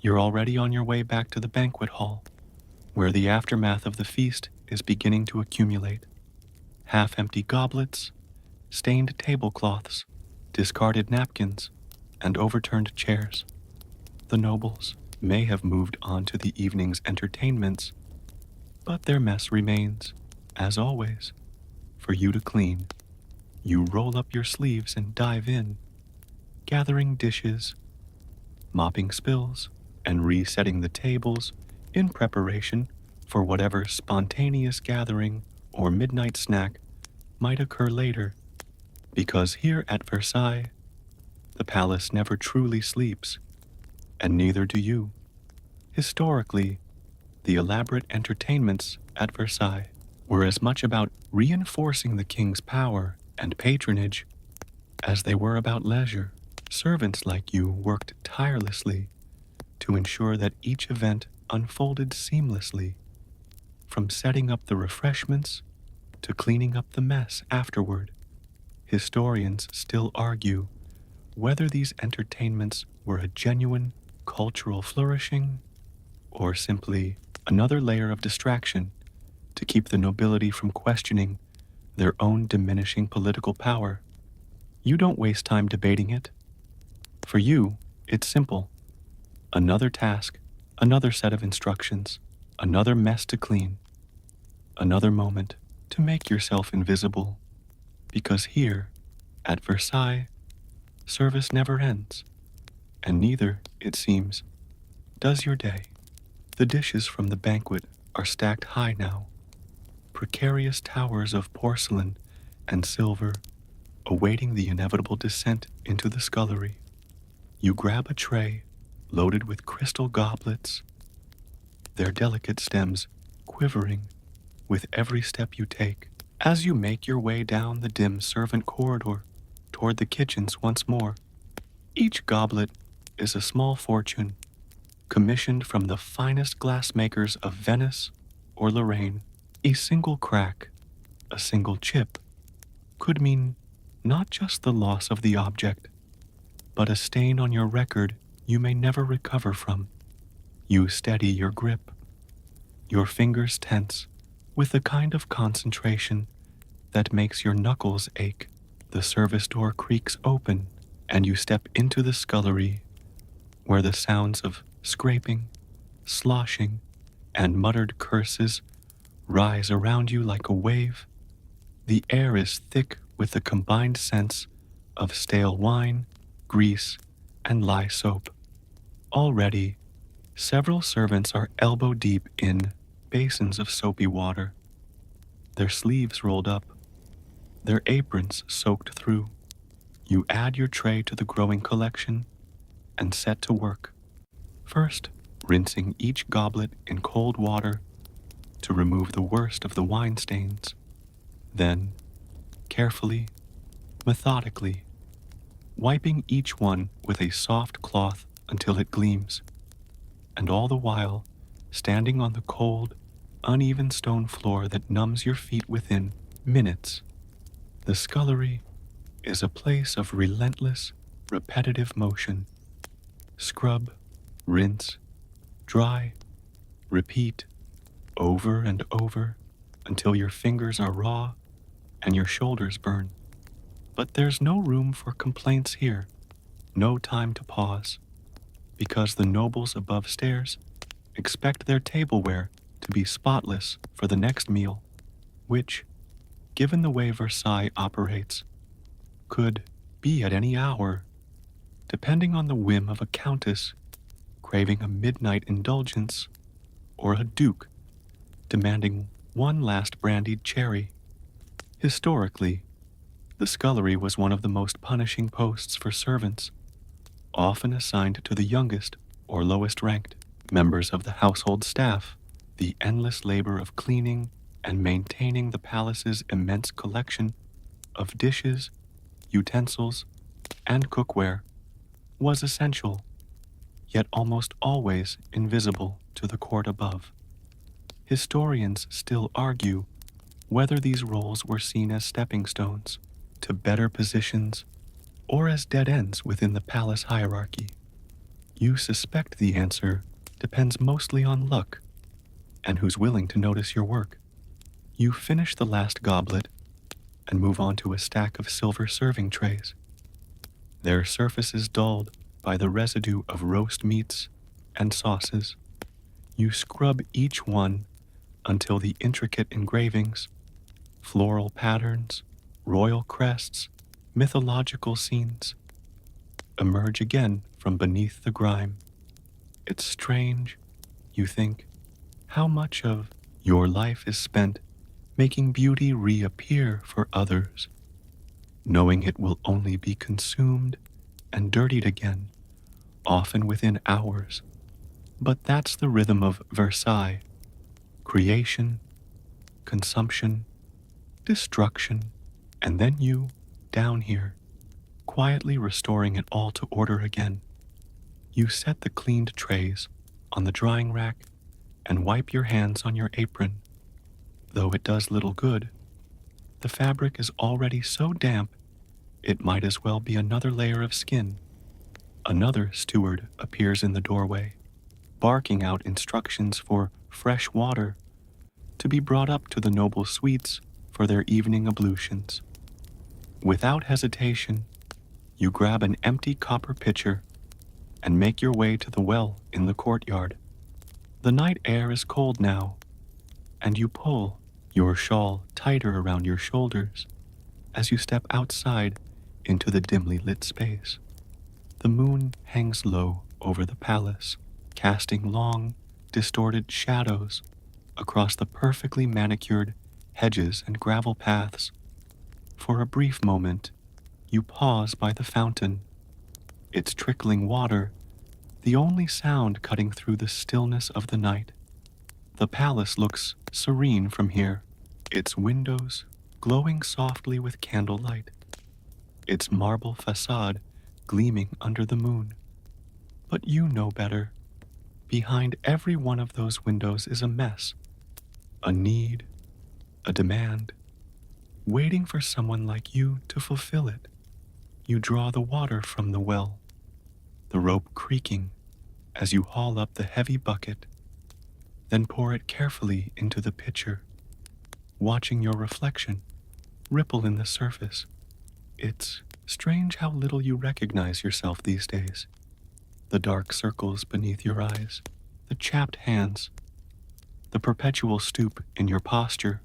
You're already on your way back to the banquet hall, where the aftermath of the feast is beginning to accumulate. Half-empty goblets, stained tablecloths, discarded napkins, and overturned chairs. The nobles may have moved on to the evening's entertainments, but their mess remains, as always, for you to clean. You roll up your sleeves and dive in, gathering dishes, mopping spills, and resetting the tables in preparation for whatever spontaneous gathering or midnight snack might occur later. Because here at Versailles, the palace never truly sleeps, and neither do you. Historically, the elaborate entertainments at Versailles were as much about reinforcing the king's power and patronage as they were about leisure. Servants like you worked tirelessly to ensure that each event unfolded seamlessly, from setting up the refreshments to cleaning up the mess afterward. Historians still argue whether these entertainments were a genuine cultural flourishing or simply another layer of distraction to keep the nobility from questioning their own diminishing political power. You don't waste time debating it. For you, it's simple. Another task, another set of instructions, another mess to clean, another moment to make yourself invisible. Because here, at Versailles, service never ends, and neither, it seems, does your day. The dishes from the banquet are stacked high now, precarious towers of porcelain and silver awaiting the inevitable descent into the scullery. You grab a tray loaded with crystal goblets, their delicate stems quivering with every step you take. As you make your way down the dim servant corridor toward the kitchens once more, each goblet is a small fortune, commissioned from the finest glassmakers of Venice or Lorraine. A single crack, a single chip, could mean not just the loss of the object, but a stain on your record you may never recover from. You steady your grip, your fingers tense with the kind of concentration that makes your knuckles ache. The service door creaks open, and you step into the scullery, where the sounds of scraping, sloshing, and muttered curses rise around you like a wave. The air is thick with the combined scents of stale wine, grease, and lye soap. Already, several servants are elbow deep in basins of soapy water, their sleeves rolled up, their aprons soaked through. You add your tray to the growing collection and set to work. First, rinsing each goblet in cold water to remove the worst of the wine stains. Then, carefully, methodically, wiping each one with a soft cloth until it gleams, and all the while standing on the cold, uneven stone floor that numbs your feet within minutes. The scullery is a place of relentless, repetitive motion. Scrub, rinse, dry, repeat, over and over until your fingers are raw and your shoulders burn. But there's no room for complaints here, no time to pause, because the nobles above stairs expect their tableware to be spotless for the next meal, which, given the way Versailles operates, could be at any hour, depending on the whim of a countess craving a midnight indulgence or a duke demanding one last brandied cherry. Historically, the scullery was one of the most punishing posts for servants, often assigned to the youngest or lowest ranked members of the household staff. The endless labor of cleaning and maintaining the palace's immense collection of dishes, utensils, and cookware was essential, yet almost always invisible to the court above. Historians still argue whether these roles were seen as stepping stones to better positions or as dead ends within the palace hierarchy. You suspect the answer depends mostly on luck and who's willing to notice your work. You finish the last goblet and move on to a stack of silver serving trays, their surfaces dulled by the residue of roast meats and sauces. You scrub each one until the intricate engravings, floral patterns, royal crests, mythological scenes emerge again from beneath the grime. It's strange, you think, how much of your life is spent making beauty reappear for others, knowing it will only be consumed and dirtied again, often within hours. But that's the rhythm of Versailles: creation, consumption, destruction, and then you, down here, quietly restoring it all to order again. You set the cleaned trays on the drying rack and wipe your hands on your apron. Though it does little good, the fabric is already so damp it might as well be another layer of skin. Another steward appears in the doorway, barking out instructions for fresh water to be brought up to the noble suites for their evening ablutions. Without hesitation, you grab an empty copper pitcher and make your way to the well in the courtyard. The night air is cold now, and you pull your shawl tighter around your shoulders as you step outside into the dimly lit space. The moon hangs low over the palace, casting long, distorted shadows across the perfectly manicured hedges and gravel paths. For a brief moment, you pause by the fountain, its trickling water the only sound cutting through the stillness of the night. The palace looks serene from here, its windows glowing softly with candlelight, its marble facade gleaming under the moon. But you know better. Behind every one of those windows is a mess, a need, a demand, waiting for someone like you to fulfill it. You draw the water from the well, the rope creaking as you haul up the heavy bucket, then pour it carefully into the pitcher, watching your reflection ripple in the surface. It's strange how little you recognize yourself these days. The dark circles beneath your eyes, the chapped hands, the perpetual stoop in your posture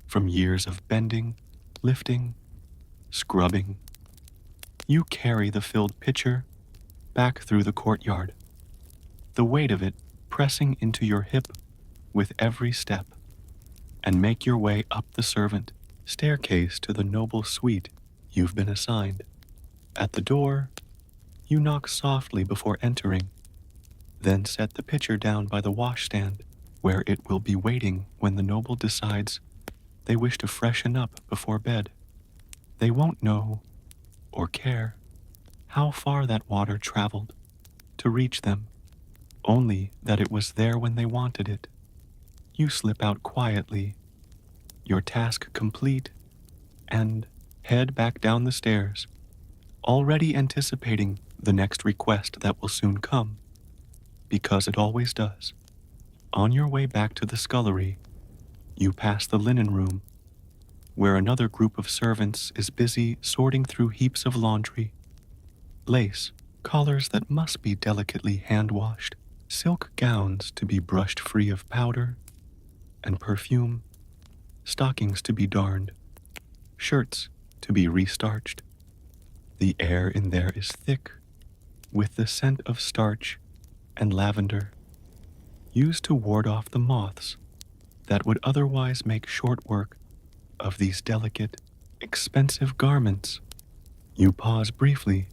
from years of bending, lifting, scrubbing. You carry the filled pitcher back through the courtyard, the weight of it pressing into your hip with every step, and make your way up the servant staircase to the noble suite you've been assigned. At the door, you knock softly before entering, then set the pitcher down by the washstand, where it will be waiting when the noble decides they wish to freshen up before bed. They won't know or care how far that water traveled to reach them, only that it was there when they wanted it. You slip out quietly, your task complete, and head back down the stairs, already anticipating the next request that will soon come, because it always does. On your way back to the scullery, you pass the linen room, where another group of servants is busy sorting through heaps of laundry, lace, collars that must be delicately hand-washed, silk gowns to be brushed free of powder and perfume, stockings to be darned, shirts to be restarched. The air in there is thick with the scent of starch and lavender, used to ward off the moths that would otherwise make short work of these delicate, expensive garments. You pause briefly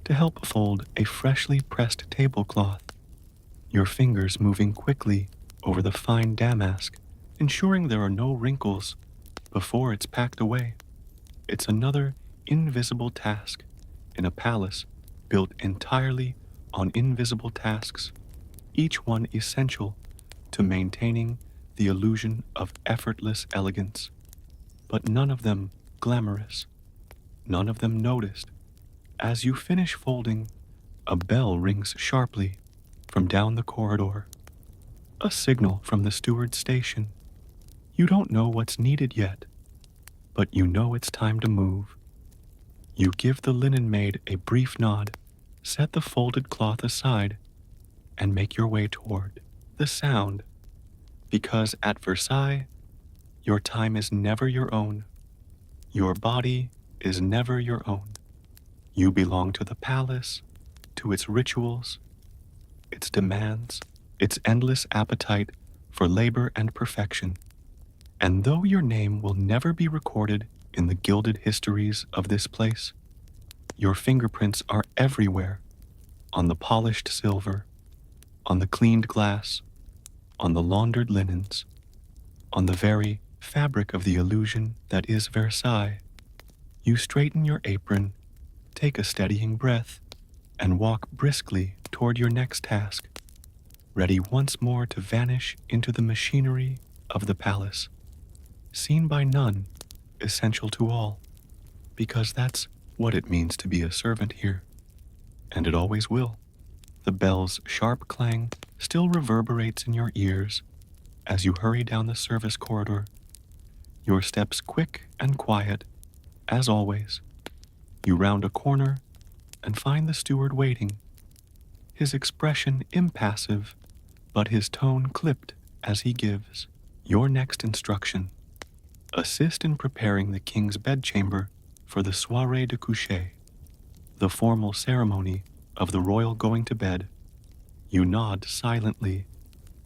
to help fold a freshly pressed tablecloth, your fingers moving quickly over the fine damask, ensuring there are no wrinkles before it's packed away. It's another invisible task in a palace built entirely on invisible tasks, each one essential to maintaining the illusion of effortless elegance, but none of them glamorous, none of them noticed. As you finish folding, a bell rings sharply from down the corridor, a signal from the steward's station. You don't know what's needed yet, but you know it's time to move. You give the linen maid a brief nod, set the folded cloth aside, and make your way toward the sound, because at Versailles, your time is never your own. Your body is never your own. You belong to the palace, to its rituals, its demands, its endless appetite for labor and perfection. And though your name will never be recorded in the gilded histories of this place, your fingerprints are everywhere, on the polished silver, on the cleaned glass, on the laundered linens, on the very fabric of the illusion that is Versailles. You straighten your apron, take a steadying breath, and walk briskly toward your next task, ready once more to vanish into the machinery of the palace, seen by none, essential to all, because that's what it means to be a servant here, and it always will. The bell's sharp clang still reverberates in your ears as you hurry down the service corridor, your steps quick and quiet, as always. You round a corner and find the steward waiting, his expression impassive, but his tone clipped as he gives your next instruction. Assist in preparing the king's bedchamber for the soirée de coucher, the formal ceremony of the royal going to bed. You nod silently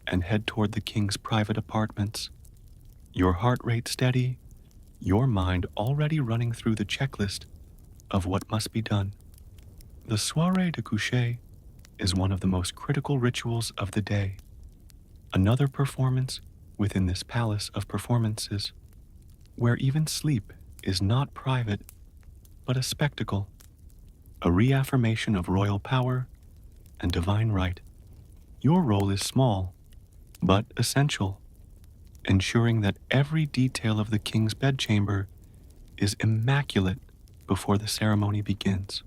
and head toward the king's private apartments, your heart rate steady, your mind already running through the checklist of what must be done. The soirée de coucher is one of the most critical rituals of the day, another performance within this palace of performances, where even sleep is not private, but a spectacle, a reaffirmation of royal power and divine right. Your role is small, but essential, ensuring that every detail of the king's bedchamber is immaculate before the ceremony begins.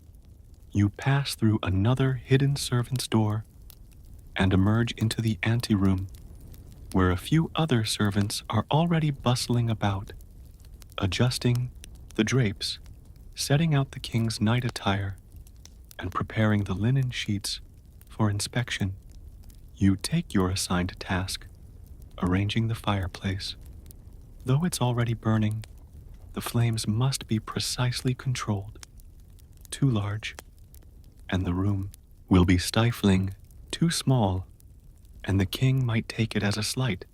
You pass through another hidden servant's door and emerge into the anteroom, where a few other servants are already bustling about, adjusting the drapes, setting out the king's night attire, and preparing the linen sheets for inspection. You take your assigned task, arranging the fireplace. Though it's already burning, the flames must be precisely controlled. Too large, and the room will be stifling. Too small, and the king might take it as a slight.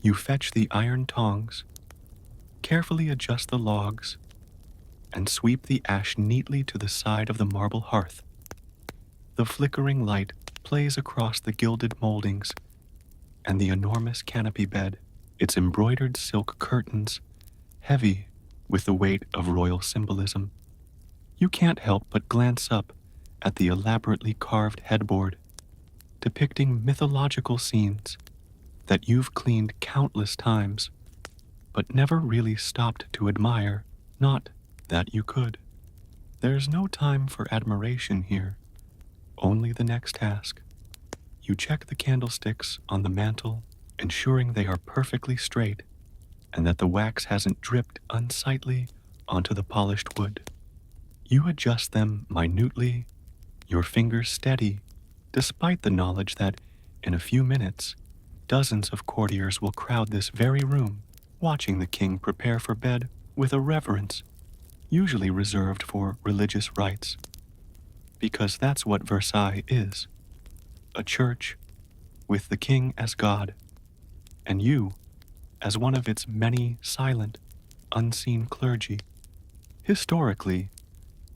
You fetch the iron tongs, carefully adjust the logs, and sweep the ash neatly to the side of the marble hearth. The flickering light plays across the gilded moldings and the enormous canopy bed, its embroidered silk curtains heavy with the weight of royal symbolism. You can't help but glance up at the elaborately carved headboard, depicting mythological scenes that you've cleaned countless times, but never really stopped to admire. Not that you could. There's no time for admiration here, only the next task. You check the candlesticks on the mantel, ensuring they are perfectly straight and that the wax hasn't dripped unsightly onto the polished wood. You adjust them minutely, your fingers steady, despite the knowledge that, in a few minutes, dozens of courtiers will crowd this very room, watching the king prepare for bed with a reverence usually reserved for religious rites. Because that's what Versailles is, a church with the king as God, and you as one of its many silent, unseen clergy. Historically,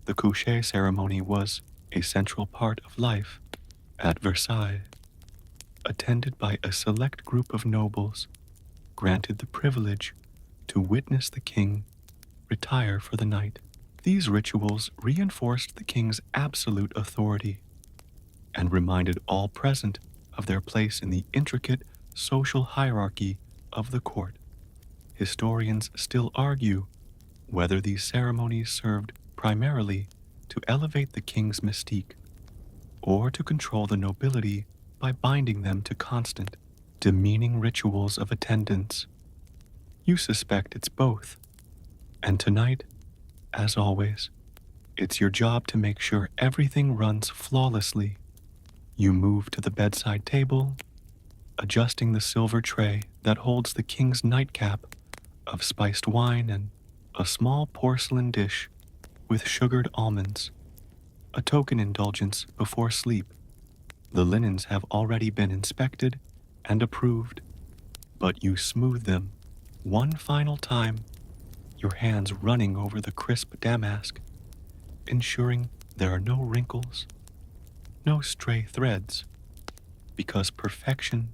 the coucher ceremony was a central part of life at Versailles, attended by a select group of nobles, granted the privilege to witness the king retire for the night. These rituals reinforced the king's absolute authority and reminded all present of their place in the intricate social hierarchy of the court. Historians still argue whether these ceremonies served primarily to elevate the king's mystique or to control the nobility by binding them to constant, demeaning rituals of attendance. You suspect it's both, and tonight, as always, it's your job to make sure everything runs flawlessly. You move to the bedside table, adjusting the silver tray that holds the king's nightcap of spiced wine and a small porcelain dish with sugared almonds, a token indulgence before sleep. The linens have already been inspected and approved, but you smooth them one final time, your hands running over the crisp damask, ensuring there are no wrinkles, no stray threads, because perfection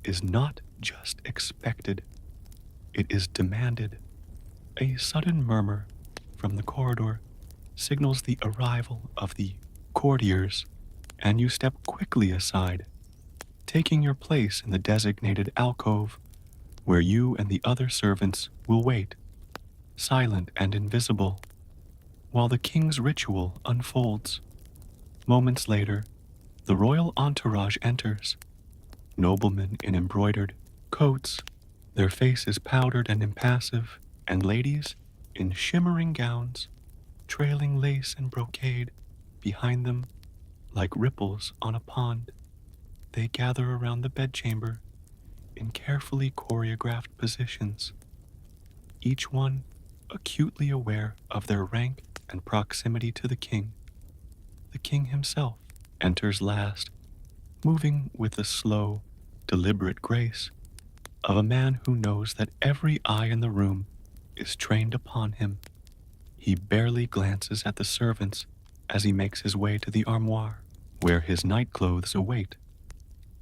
is not just expected, it is demanded. A sudden murmur from the corridor signals the arrival of the courtiers, and you step quickly aside, taking your place in the designated alcove where you and the other servants will wait, silent and invisible, while the king's ritual unfolds. Moments later, the royal entourage enters, noblemen in embroidered coats, their faces powdered and impassive, and ladies in shimmering gowns, trailing lace and brocade behind them like ripples on a pond. They gather around the bedchamber in carefully choreographed positions, each one acutely aware of their rank and proximity to the king. The king himself enters last, moving with the slow, deliberate grace of a man who knows that every eye in the room is trained upon him. He barely glances at the servants as he makes his way to the armoire, where his nightclothes await.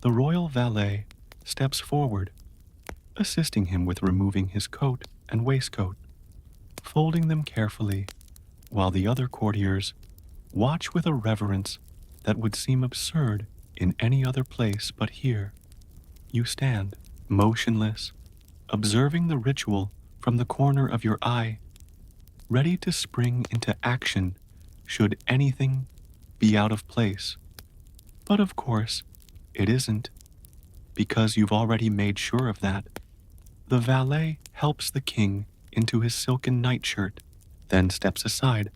The royal valet steps forward, assisting him with removing his coat and waistcoat, folding them carefully, while the other courtiers watch with a reverence that would seem absurd in any other place but here. You stand, motionless, observing the ritual from the corner of your eye, ready to spring into action should anything be out of place. But of course, it isn't, because you've already made sure of that. The valet helps the king into his silken nightshirt, then steps aside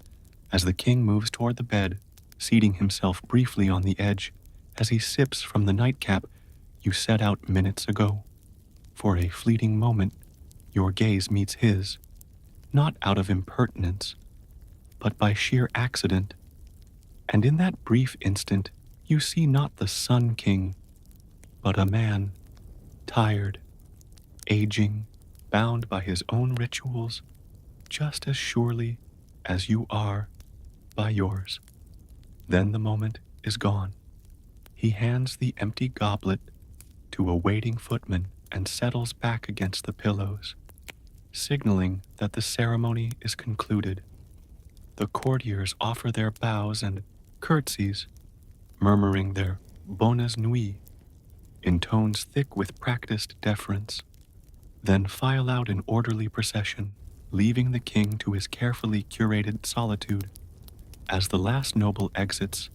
as the king moves toward the bed, seating himself briefly on the edge as he sips from the nightcap you set out minutes ago. For a fleeting moment, your gaze meets his, not out of impertinence, but by sheer accident. And in that brief instant, you see not the Sun King, but a man, tired, aging, bound by his own rituals, just as surely as you are by yours. Then the moment is gone. He hands the empty goblet to a waiting footman and settles back against the pillows, signaling that the ceremony is concluded. The courtiers offer their bows and curtsies, murmuring their bonnes nuits in tones thick with practiced deference, then file out in orderly procession, leaving the king to his carefully curated solitude. As the last noble exits,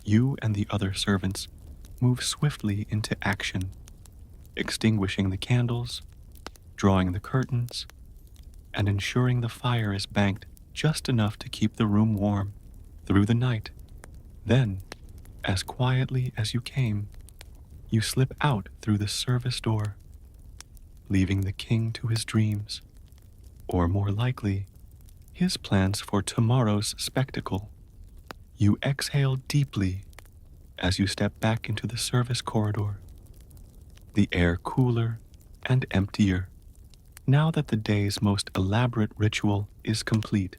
you and the other servants move swiftly into action, extinguishing the candles, drawing the curtains, and ensuring the fire is banked just enough to keep the room warm through the night. Then, as quietly as you came, you slip out through the service door, leaving the king to his dreams, or more likely, his plans for tomorrow's spectacle. You exhale deeply as you step back into the service corridor, the air cooler and emptier, now that the day's most elaborate ritual is complete.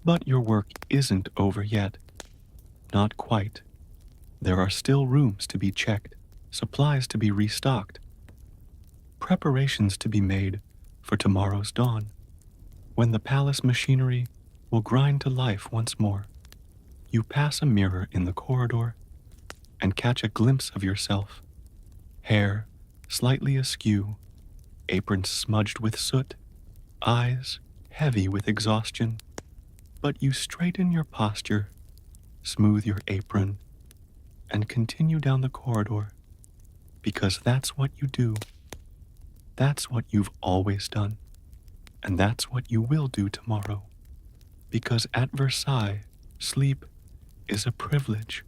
But your work isn't over yet. Not quite. There are still rooms to be checked, supplies to be restocked, preparations to be made for tomorrow's dawn, when the palace machinery will grind to life once more. You pass a mirror in the corridor and catch a glimpse of yourself, hair slightly askew, apron smudged with soot, eyes heavy with exhaustion. But you straighten your posture, smooth your apron, and continue down the corridor, because that's what you do. That's what you've always done, and that's what you will do tomorrow. Because at Versailles, sleep is a privilege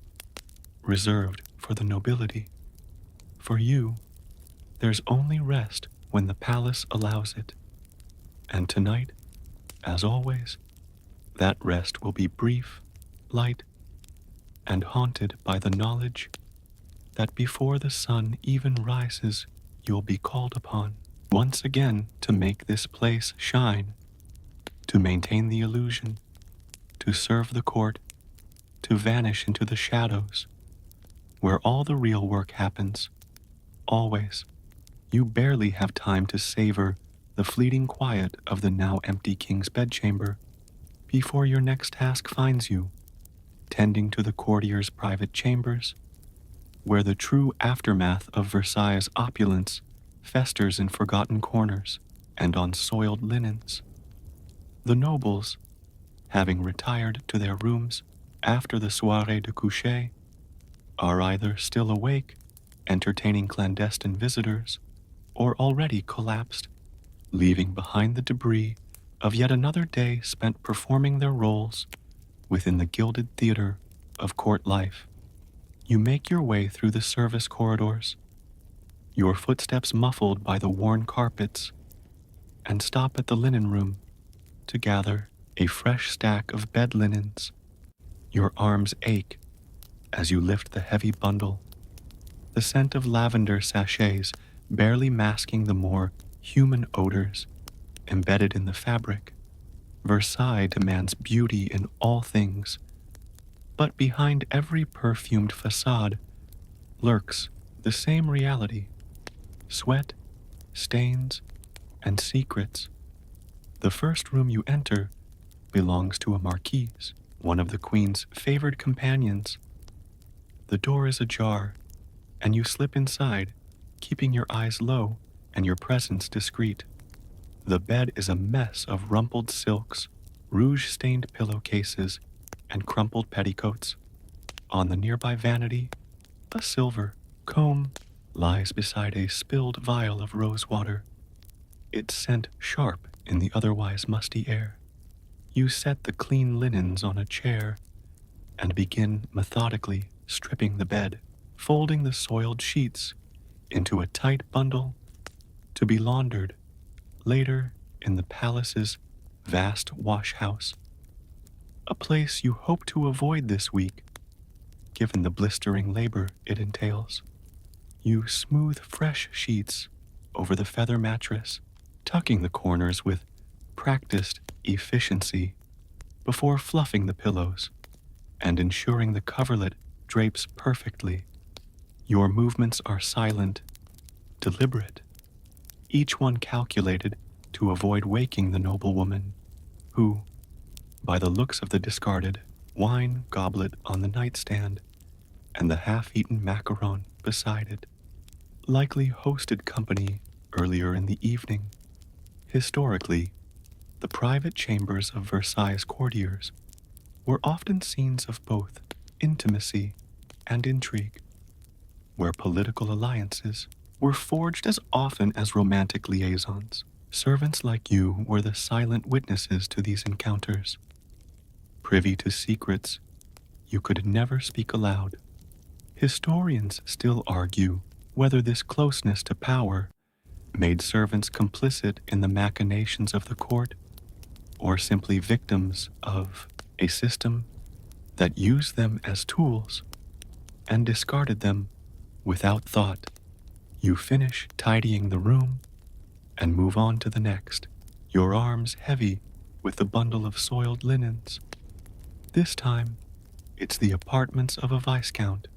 reserved for the nobility. For you, there's only rest when the palace allows it. And tonight, as always, that rest will be brief, light, and haunted by the knowledge that before the sun even rises, you'll be called upon once again to make this place shine, to maintain the illusion, to serve the court, to vanish into the shadows, where all the real work happens, always. You barely have time to savor the fleeting quiet of the now empty king's bedchamber before your next task finds you, tending to the courtier's private chambers, where the true aftermath of Versailles' opulence festers in forgotten corners and on soiled linens. The nobles, having retired to their rooms after the soirée de coucher, are either still awake, entertaining clandestine visitors, or already collapsed, leaving behind the debris of yet another day spent performing their roles within the gilded theater of court life. You make your way through the service corridors, your footsteps muffled by the worn carpets, and stop at the linen room to gather a fresh stack of bed linens. Your arms ache as you lift the heavy bundle, the scent of lavender sachets barely masking the more human odors embedded in the fabric. Versailles demands beauty in all things, but behind every perfumed facade lurks the same reality: sweat, stains, and secrets. The first room you enter belongs to a marquise, one of the queen's favored companions. The door is ajar, and you slip inside, keeping your eyes low and your presence discreet. The bed is a mess of rumpled silks, rouge-stained pillowcases, and crumpled petticoats. On the nearby vanity, a silver comb lies beside a spilled vial of rosewater, its scent sharp in the otherwise musty air. You set the clean linens on a chair and begin methodically stripping the bed, folding the soiled sheets into a tight bundle to be laundered later in the palace's vast wash house, a place you hope to avoid this week, given the blistering labor it entails. You smooth fresh sheets over the feather mattress, tucking the corners with practiced efficiency before fluffing the pillows and ensuring the coverlet drapes perfectly. Your movements are silent, deliberate, each one calculated to avoid waking the noblewoman, who, by the looks of the discarded wine goblet on the nightstand and the half-eaten macaron beside it, likely hosted company earlier in the evening. Historically, the private chambers of Versailles courtiers were often scenes of both intimacy and intrigue. where political alliances were forged as often as romantic liaisons. Servants like you were the silent witnesses to these encounters, privy to secrets you could never speak aloud. Historians still argue whether this closeness to power made servants complicit in the machinations of the court or simply victims of a system that used them as tools and discarded them without thought. You finish tidying the room and move on to the next, your arms heavy with the bundle of soiled linens. This time, it's the apartments of a viscount,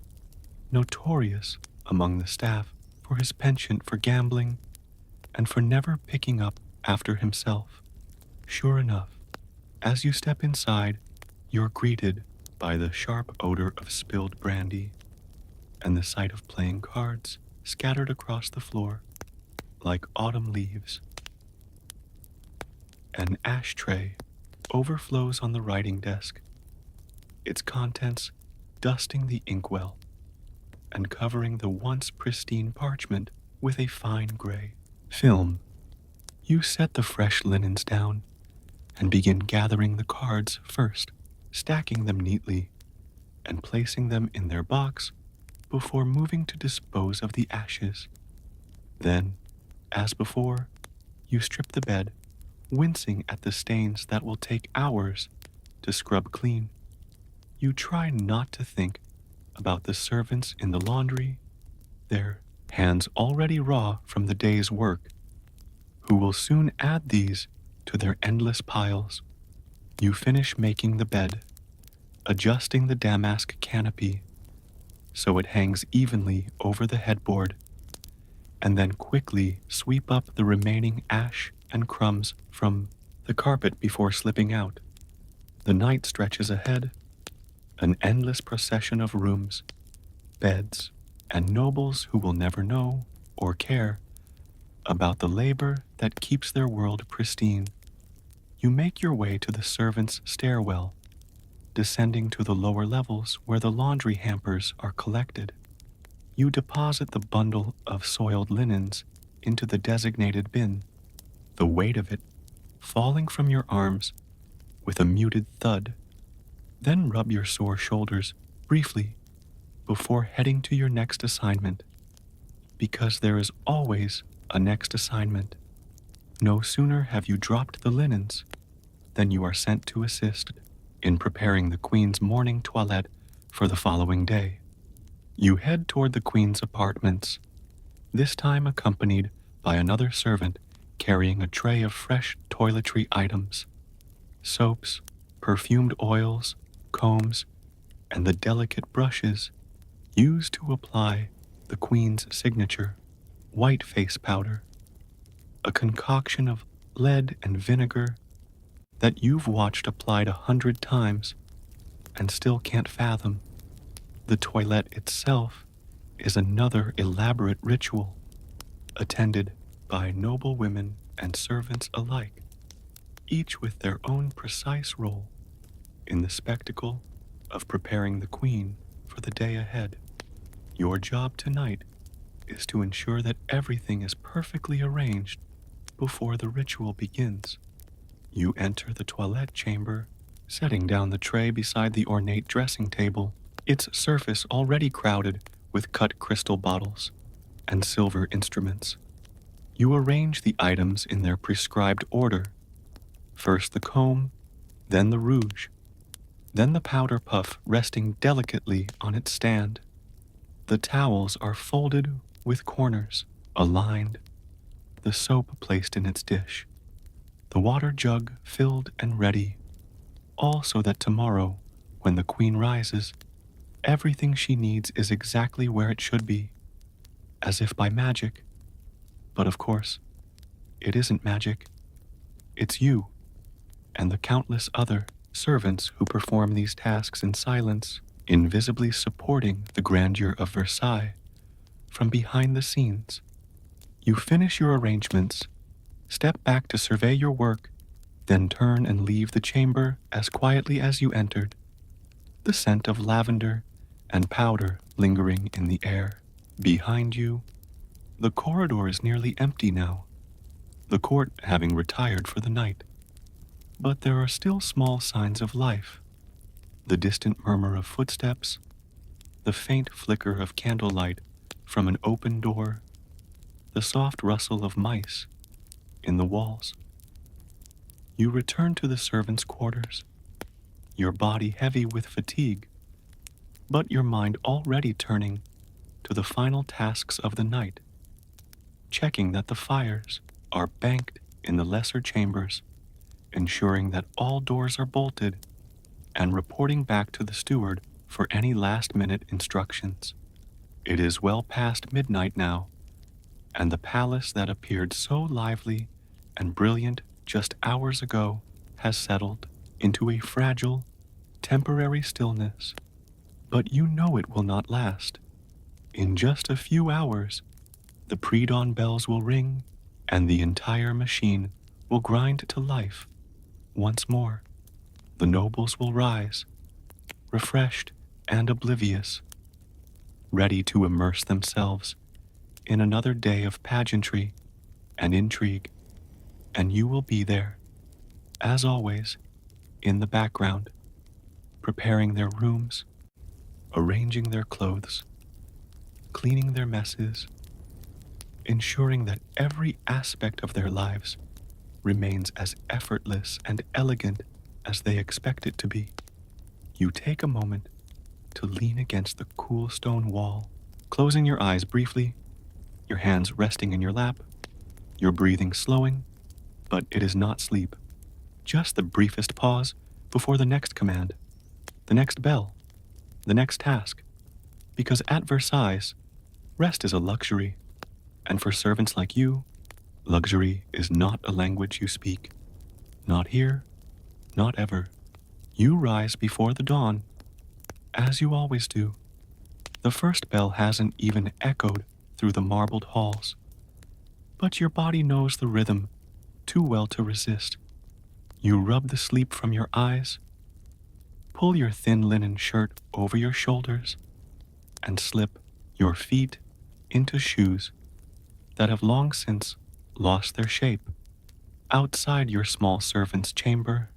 notorious among the staff for his penchant for gambling and for never picking up after himself. Sure enough, as you step inside, you're greeted by the sharp odor of spilled brandy and the sight of playing cards scattered across the floor like autumn leaves. An ashtray overflows on the writing desk, its contents dusting the inkwell and covering the once pristine parchment with a fine gray film. You set the fresh linens down and begin gathering the cards first, stacking them neatly and placing them in their box before moving to dispose of the ashes. Then, as before, you strip the bed, wincing at the stains that will take hours to scrub clean. You try not to think about the servants in the laundry, their hands already raw from the day's work, who will soon add these to their endless piles. You finish making the bed, adjusting the damask canopy so it hangs evenly over the headboard, and then quickly sweep up the remaining ash and crumbs from the carpet before slipping out. The night stretches ahead, an endless procession of rooms, beds, and nobles who will never know or care about the labor that keeps their world pristine. You make your way to the servants' stairwell, descending to the lower levels where the laundry hampers are collected. You deposit the bundle of soiled linens into the designated bin, the weight of it falling from your arms with a muted thud. Then rub your sore shoulders briefly before heading to your next assignment, because there is always a next assignment. No sooner have you dropped the linens than you are sent to assist in preparing the Queen's morning toilette for the following day. You head toward the Queen's apartments, this time accompanied by another servant carrying a tray of fresh toiletry items, soaps, perfumed oils, combs, and the delicate brushes used to apply the Queen's signature, white face powder, a concoction of lead and vinegar that you've watched applied 100 times and still can't fathom. The toilette itself is another elaborate ritual, attended by noble women and servants alike, each with their own precise role in the spectacle of preparing the Queen for the day ahead. Your job tonight is to ensure that everything is perfectly arranged before the ritual begins. You enter the toilette chamber, setting down the tray beside the ornate dressing table, its surface already crowded with cut crystal bottles and silver instruments. You arrange the items in their prescribed order. First the comb, then the rouge, then the powder puff resting delicately on its stand. The towels are folded with corners, aligned, the soap placed in its dish, the water jug filled and ready, all so that tomorrow, when the Queen rises, everything she needs is exactly where it should be, as if by magic. But of course, it isn't magic. It's you and the countless other servants who perform these tasks in silence, invisibly supporting the grandeur of Versailles from behind the scenes. You finish your arrangements, step back to survey your work, then turn and leave the chamber as quietly as you entered, the scent of lavender and powder lingering in the air. Behind you, the corridor is nearly empty now, the court having retired for the night. But there are still small signs of life: the distant murmur of footsteps, the faint flicker of candlelight from an open door, the soft rustle of mice in the walls. You return to the servants' quarters, your body heavy with fatigue, but your mind already turning to the final tasks of the night, checking that the fires are banked in the lesser chambers, ensuring that all doors are bolted, and reporting back to the steward for any last-minute instructions. It is well past midnight now, and the palace that appeared so lively and brilliant just hours ago has settled into a fragile, temporary stillness. But you know it will not last. In just a few hours, the pre-dawn bells will ring, and the entire machine will grind to life once more. The nobles will rise, refreshed and oblivious, ready to immerse themselves in another day of pageantry and intrigue, and you will be there, as always, in the background, preparing their rooms, arranging their clothes, cleaning their messes, ensuring that every aspect of their lives remains as effortless and elegant as they expect it to be. You take a moment to lean against the cool stone wall, closing your eyes briefly, your hands resting in your lap, your breathing slowing, but it is not sleep, just the briefest pause before the next command, the next bell, the next task. Because at Versailles, rest is a luxury, and for servants like you, luxury is not a language you speak. Not here, not ever. You rise before the dawn, as you always do. The first bell hasn't even echoed through the marbled halls, but your body knows the rhythm too well to resist. You rub the sleep from your eyes, pull your thin linen shirt over your shoulders, and slip your feet into shoes that have long since lost their shape. Outside your small servant's chamber,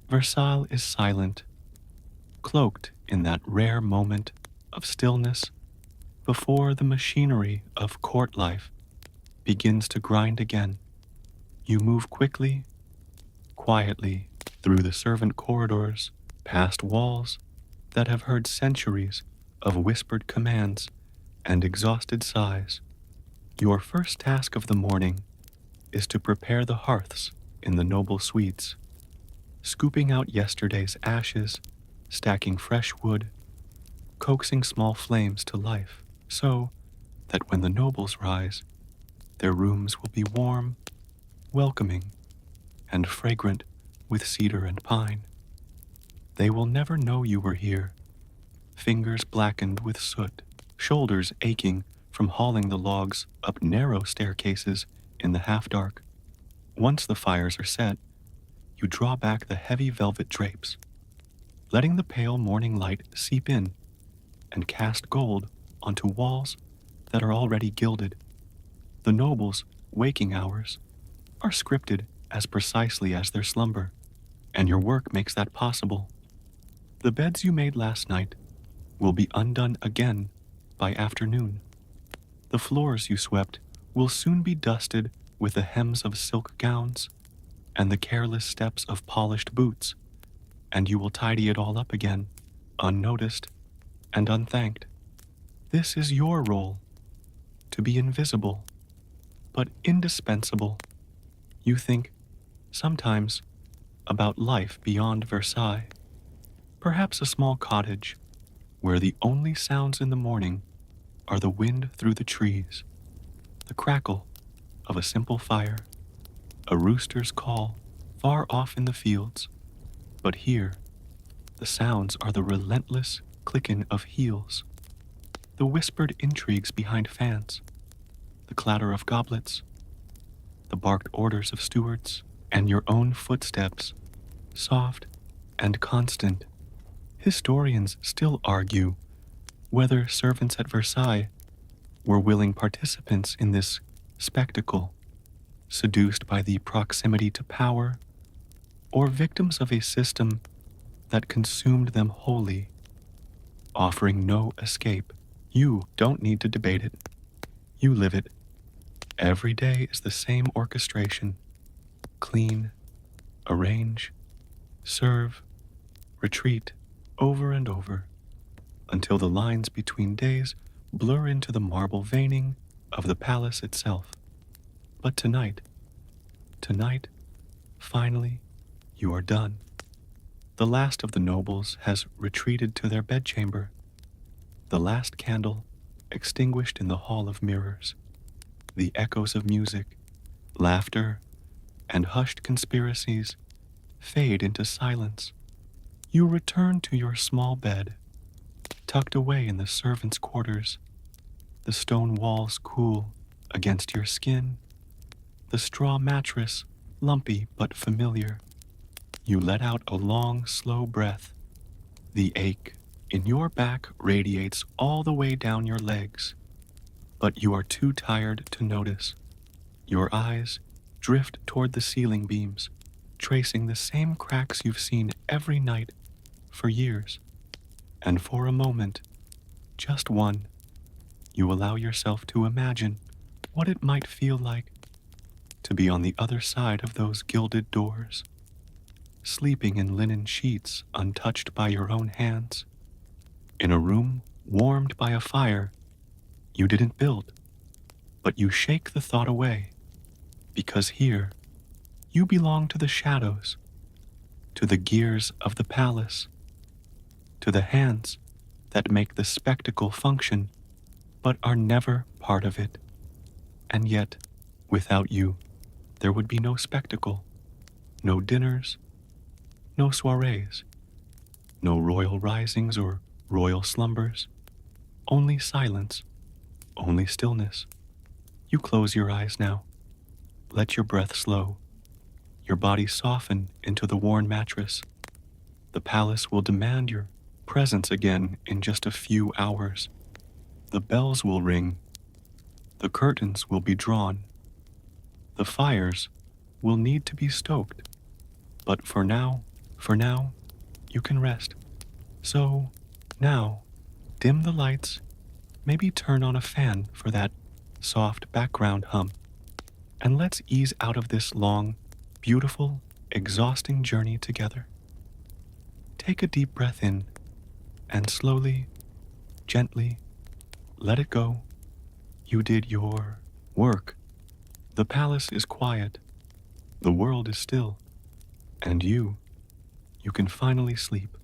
Versailles is silent, cloaked in that rare moment of stillness before the machinery of court life begins to grind again. You move quickly, quietly through the servant corridors, past walls that have heard centuries of whispered commands and exhausted sighs. Your first task of the morning is to prepare the hearths in the noble suites, scooping out yesterday's ashes, stacking fresh wood, coaxing small flames to life, so that when the nobles rise, their rooms will be warm, welcoming, and fragrant with cedar and pine. They will never know you were here, fingers blackened with soot, shoulders aching from hauling the logs up narrow staircases in the half-dark. Once the fires are set, you draw back the heavy velvet drapes, letting the pale morning light seep in and cast gold onto walls that are already gilded. The nobles' waking hours are scripted as precisely as their slumber, and your work makes that possible. The beds you made last night will be undone again by afternoon. The floors you swept will soon be dusted with the hems of silk gowns and the careless steps of polished boots, and you will tidy it all up again, unnoticed and unthanked. This is your role, to be invisible, but indispensable. You think, sometimes, about life beyond Versailles, perhaps a small cottage where the only sounds in the morning are the wind through the trees, the crackle of a simple fire, a rooster's call far off in the fields. But here, the sounds are the relentless clicking of heels, the whispered intrigues behind fans, the clatter of goblets, the barked orders of stewards, and your own footsteps, soft and constant. Historians still argue whether servants at Versailles were willing participants in this spectacle, seduced by the proximity to power, or victims of a system that consumed them wholly, offering no escape. You don't need to debate it. You live it. Every day is the same orchestration. Clean, arrange, serve, retreat, over and over, until the lines between days blur into the marble veining of the palace itself. But tonight, finally, you are done. The last of the nobles has retreated to their bedchamber, the last candle extinguished in the hall of mirrors. The echoes of music, laughter, and hushed conspiracies fade into silence. You return to your small bed, tucked away in the servants' quarters, the stone walls cool against your skin, the straw mattress lumpy but familiar. You let out a long, slow breath. The ache in your back radiates all the way down your legs, but you are too tired to notice. Your eyes drift toward the ceiling beams, tracing the same cracks you've seen every night for years. And for a moment, just one, you allow yourself to imagine what it might feel like to be on the other side of those gilded doors, sleeping in linen sheets untouched by your own hands, in a room warmed by a fire you didn't build, but you shake the thought away, because here you belong to the shadows, to the gears of the palace, to the hands that make the spectacle function but are never part of it. And yet, without you, there would be no spectacle, no dinners, no soirees, no royal risings or royal slumbers, only silence, only stillness. You close your eyes now. Let your breath slow, your body soften into the worn mattress. The palace will demand your presence again in just a few hours. The bells will ring, the curtains will be drawn, the fires will need to be stoked. But for now, you can rest. So, now, dim the lights, maybe turn on a fan for that soft background hum, and let's ease out of this long, beautiful, exhausting journey together. Take a deep breath in, and slowly, gently, let it go. You did your work. The palace is quiet. The world is still. And you can finally sleep.